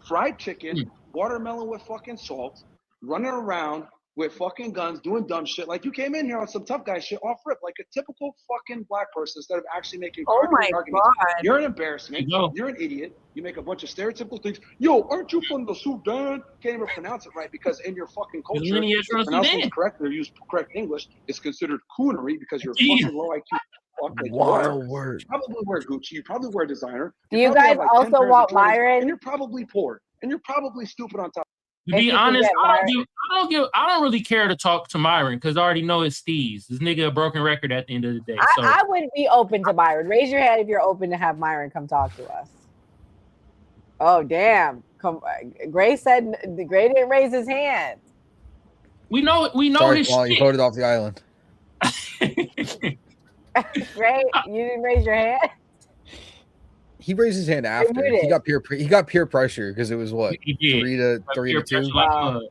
Fried chicken, watermelon with fucking salt, running around with fucking guns, doing dumb shit. Like you came in here on some tough guy shit off rip, like a typical fucking black person instead of actually making arguments. God. You're an embarrassment. You're an idiot. You make a bunch of stereotypical things. Yo, aren't you from the Sudan? Can't even pronounce it right because in your fucking culture, pronouncing it correct or use correct English is considered coonery because you're fucking low IQ. Wild word. You probably wear Gucci. You probably wear designer. Do you guys also want Myron? And you're probably poor. And you're probably stupid on top. To be honest, I don't really care to talk to Myron because I already know it's Steve's. This nigga a broken record at the end of the day. So. I wouldn't be open to Myron. Raise your hand if you're open to have Myron come talk to us. Oh damn! Gray said Gray didn't raise his hand. We know Sorry, his Paul, shit. you voted off the island. Gray, you didn't raise your hand. He raised his hand after he got peer pressure because it was what 3 to 2.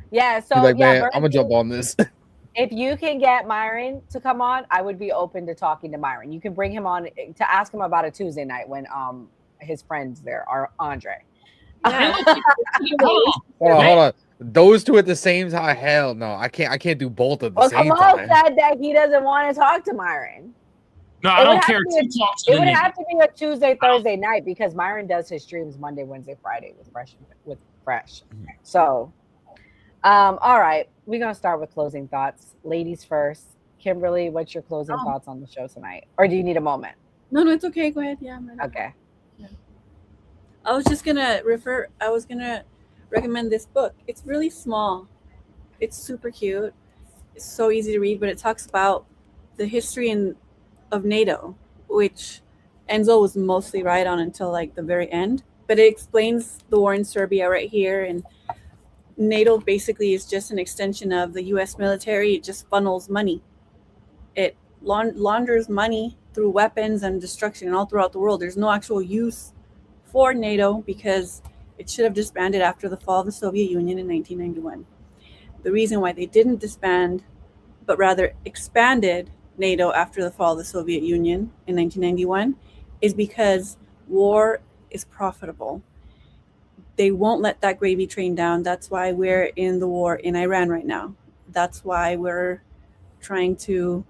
Yeah, so He's like, yeah, man, I'm gonna jump on this. If you can get Myron to come on, I would be open to talking to Myron. You can bring him on to ask him about a Tuesday night when his friends there are Andre. Hold on. Those two at the same time? Hell no. I can't do both at the same Kamal time. said that he doesn't want to talk to Myron. No, I don't care. It would have to be a Tuesday, Thursday night because Myron does his streams Monday, Wednesday, Friday with Fresh. So, all right, we're gonna start with closing thoughts. Ladies first. Kimberly, what's your closing thoughts on the show tonight? Or do you need a moment? No, it's okay. Go ahead. Yeah. Okay. Yeah. I was gonna recommend this book. It's really small. It's super cute. It's so easy to read, but it talks about the history of NATO, which Enzo was mostly right on until like the very end. But it explains the war in Serbia right here, and NATO basically is just an extension of the U.S. military. It just funnels money. It launders money through weapons and destruction all throughout the world. There's no actual use for NATO because it should have disbanded after the fall of the Soviet Union in 1991. The reason why they didn't disband, but rather expanded NATO after the fall of the Soviet Union in 1991 is because war is profitable. They won't let that gravy train down. That's why we're in the war in Iran right now. That's why we're trying to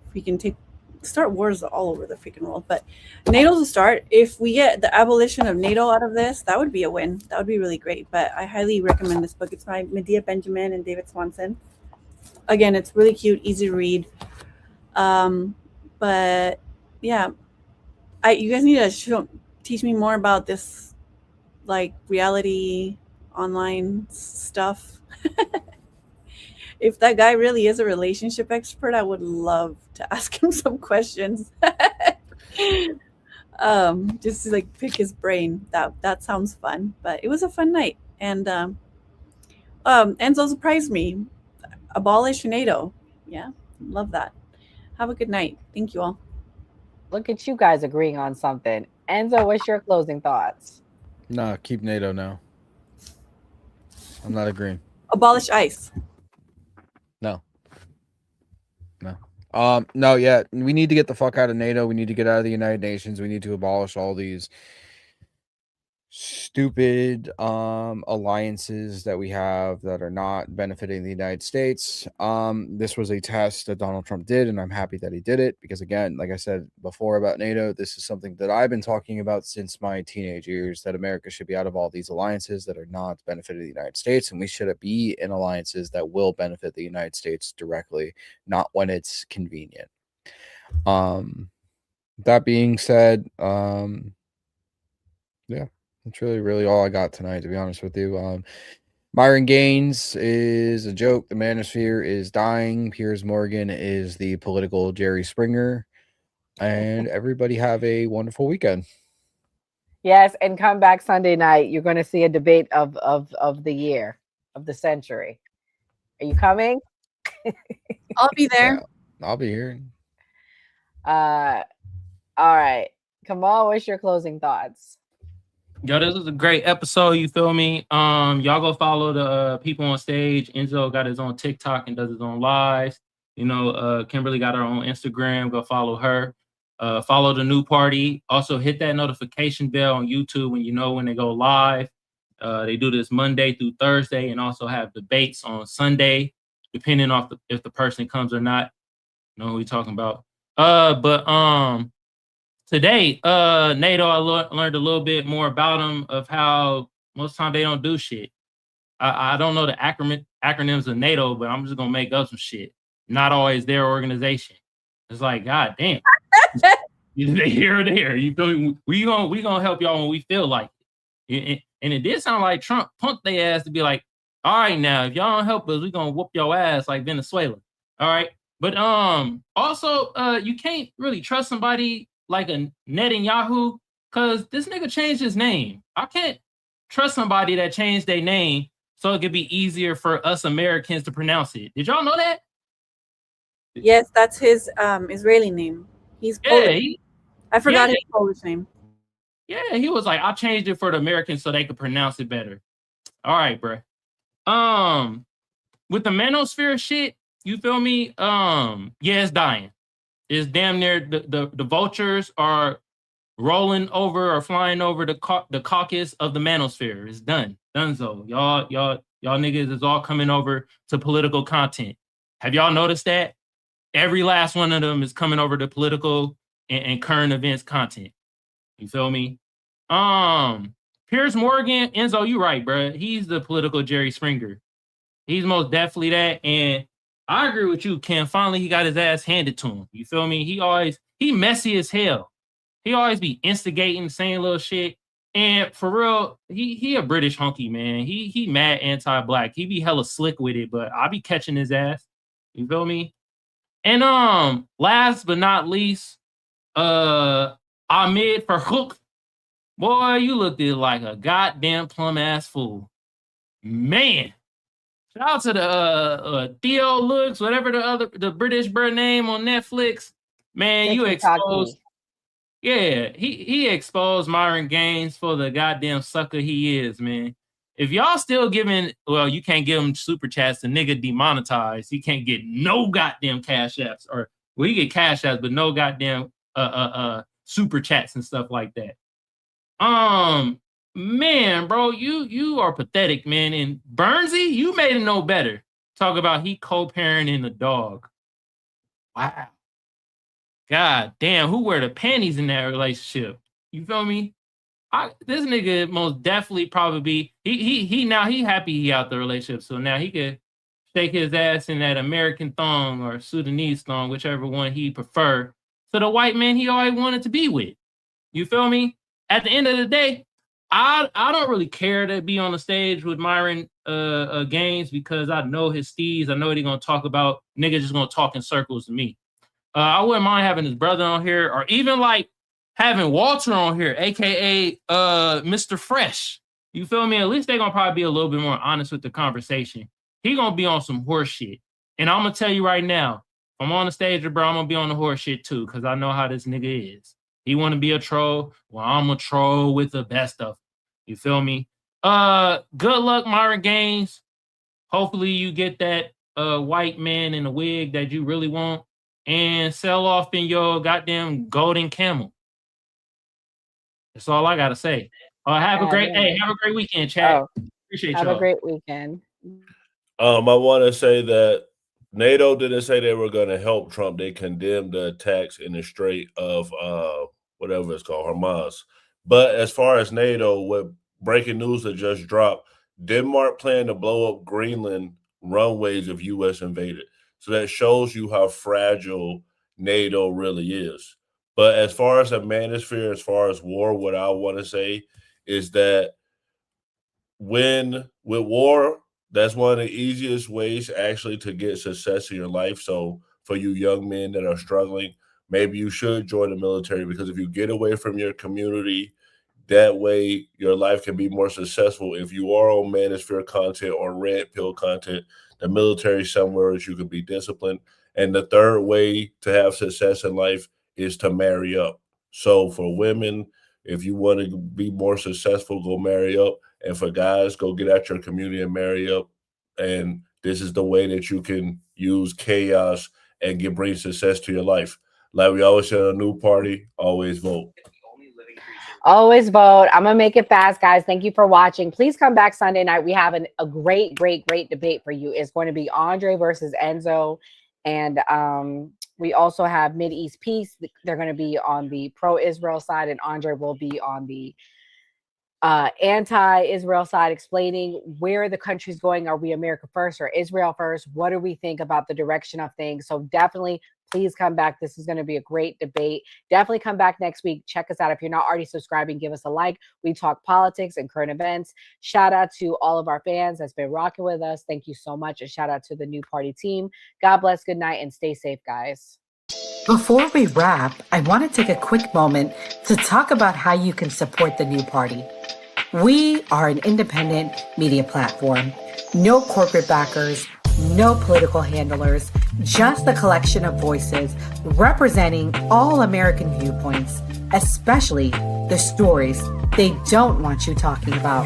start wars all over the freaking world. But NATO's a start. If we get the abolition of NATO out of this, that would be a win. That would be really great. But I highly recommend this book. It's by Medea Benjamin and David Swanson. Again, it's really cute, easy to read. But yeah, you guys need to teach me more about this, like reality online stuff. If that guy really is a relationship expert, I would love to ask him some questions. Just to like pick his brain. That sounds fun. But it was a fun night. And Enzo surprised me. Abolish NATO. Yeah, love that. Have a good night. Thank you all. Look at you guys agreeing on something. Enzo, what's your closing thoughts? No, keep NATO now. I'm not agreeing. Abolish ICE. No, yeah. We need to get the fuck out of NATO. We need to get out of the United Nations. We need to abolish all these stupid alliances that we have that are not benefiting the United States. This was a test that Donald Trump did, and I'm happy that he did it because, again, like I said before about NATO, this is something that I've been talking about since my teenage years, that America should be out of all these alliances that are not benefiting the United States, and we should be in alliances that will benefit the United States directly, not when it's convenient. That being said, yeah. That's really all I got tonight, to be honest with you. Myron Gaines is a joke. The Manosphere is dying. Piers Morgan is the political Jerry Springer. And everybody have a wonderful weekend. Yes, and come back Sunday night. You're going to see a debate of the year, of the century. Are you coming? I'll be there. Yeah, I'll be here. All right. Kamal, what's your closing thoughts? Yo, this is a great episode. You feel me? Y'all go follow the people on stage. Enzo got his own TikTok and does his own lives. You know, Kimberly got her own Instagram. Go follow her. Follow the new party. Also, hit that notification bell on YouTube when you know when they go live. They do this Monday through Thursday, and also have debates on Sunday, depending on if the person comes or not. You know what we talking about? Today, NATO, I learned a little bit more about them, of how most time they don't do shit. I don't know the acronyms of NATO, but I'm just gonna make up some shit. Not always their organization. It's like, God damn. They here or there. You feel me? We gonna help y'all when we feel like it. And it did sound like Trump punked their ass to be like, all right, now if y'all don't help us, we gonna whoop your ass like Venezuela. All right. But also you can't really trust somebody like a Netanyahu, because this nigga changed his name. I can't trust somebody that changed their name so it could be easier for us Americans to pronounce it. Did y'all know that? Yes, that's his Israeli name. He's Polish. I forgot his Polish name. Yeah, he was like, I changed it for the Americans so they could pronounce it better. All right, bro. With the Manosphere shit, you feel me? Yeah, it's dying. It's damn near the vultures are rolling over or flying over the caucus of the Manosphere. It's done. Donezo. Y'all niggas is all coming over to political content. Have y'all noticed that? Every last one of them is coming over to political and current events content. You feel me? Piers Morgan, Enzo, you right, bro. He's the political Jerry Springer. He's most definitely that. And I agree with you, Ken. Finally, he got his ass handed to him. You feel me? He messy as hell. He always be instigating, saying little shit. And for real, he a British hunky, man. He mad anti-black. He be hella slick with it, but I be catching his ass. You feel me? And last but not least, Ahmed Farhook. Boy, you looked like a goddamn plum ass fool. Man. Shout out to the Theo Looks, whatever the British bird name on Netflix. Man, you exposed. Yeah, he exposed Myron Gaines for the goddamn sucker he is, man. If y'all still giving, well, you can't give him super chats, the nigga demonetized. He can't get no goddamn cash apps, or well, he get cash apps, but no goddamn super chats and stuff like that. Man, bro, you are pathetic, man. And Bernsey, you made it no better. Talk about he co-parenting the dog. Wow. God damn, who wear the panties in that relationship? You feel me? This nigga most definitely probably he now he happy he out the relationship, so now he could shake his ass in that American thong or Sudanese thong, whichever one he prefer, to the white man he always wanted to be with. You feel me? At the end of the day, I don't really care to be on the stage with Myron Gaines because I know his steez. I know what he's gonna talk about. Niggas just gonna talk in circles to me. I wouldn't mind having his brother on here, or even like having Walter on here, aka Mr. Fresh. You feel me? At least they're gonna probably be a little bit more honest with the conversation. He gonna be on some horse shit. And I'm gonna tell you right now, if I'm on the stage with bro, I'm gonna be on the horse shit too, because I know how this nigga is. He wanna be a troll. Well, I'm a troll with the best of them. You feel me? Good luck, Myron Gaines. Hopefully you get that white man in a wig that you really want and sell off in your goddamn golden camel. That's all I gotta say. Have a great weekend, chat. Appreciate y'all. Have a great weekend. I want to say that NATO didn't say they were going to help Trump. They condemned the attacks in the Strait of whatever it's called, Hamas. But as far as NATO, what breaking news that just dropped, Denmark planned to blow up Greenland runways if U.S. invaded. So that shows you how fragile NATO really is. But as far as a manosphere, as far as war, what I want to say is that with war, that's one of the easiest ways actually to get success in your life. So for you young men that are struggling, maybe you should join the military, because if you get away from your community, that way your life can be more successful. If you are on manosphere content or red pill content, the military somewhere that you can be disciplined. And the third way to have success in life is to marry up. So for women, if you want to be more successful, go marry up. And for guys, go get out your community and marry up. And this is the way that you can use chaos and bring success to your life. Like we always say on a new party, always vote. Always vote. I'm going to make it fast, guys. Thank you for watching. Please come back Sunday night. We have a great debate for you. It's going to be Andre versus Enzo. And we also have Mideast Peace. They're going to be on the pro-Israel side, and Andre will be on the anti-Israel side, explaining where the country's going. Are we America first or Israel first? What do we think about the direction of things? So definitely, please come back. This is going to be a great debate. Definitely come back next week. Check us out. If you're not already subscribing, give us a like. We talk politics and current events. Shout out to all of our fans that's been rocking with us. Thank you so much. And shout out to the new party team. God bless. Good night and stay safe, guys. Before we wrap, I want to take a quick moment to talk about how you can support the new party. We are an independent media platform. No corporate backers, no political handlers, just a collection of voices representing all American viewpoints, especially the stories they don't want you talking about.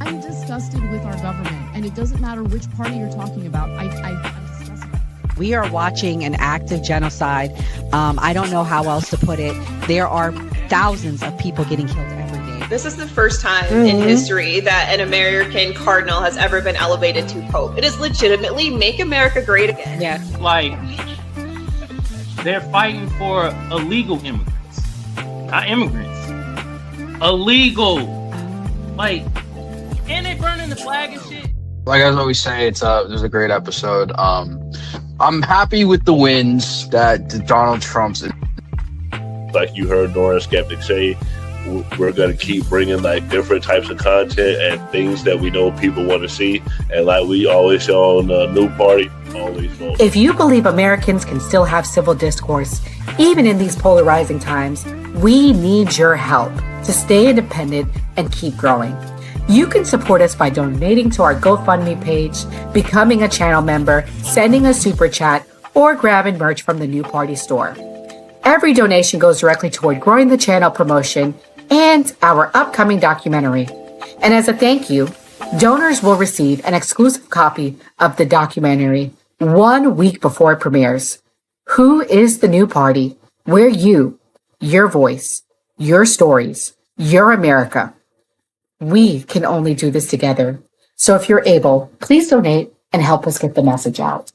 I'm disgusted with our government, and it doesn't matter which party you're talking about. I'm disgusted. We are watching an active genocide. I don't know how else to put it. There are thousands of people getting killed every day. This is the first time in history that an American cardinal has ever been elevated to pope. It is legitimately make America great again. Yes. Like, they're fighting for illegal immigrants, not immigrants. Illegal. Like, and they burning the flag and shit. Like I always say, it was a great episode. I'm happy with the wins that Donald Trump's. Like you heard Nora Skeptic say, we're going to keep bringing like different types of content and things that we know people want to see. And like we always say on the New Party, always vote. If you believe Americans can still have civil discourse, even in these polarizing times, we need your help to stay independent and keep growing. You can support us by donating to our GoFundMe page, becoming a channel member, sending a super chat, or grabbing merch from the New Party store. Every donation goes directly toward growing the channel promotion and our upcoming documentary. And as a thank you, donors will receive an exclusive copy of the documentary 1 week before it premieres. Who is the New Party? We're you, your voice, your stories, your America. We can only do this together. So if you're able, please donate and help us get the message out.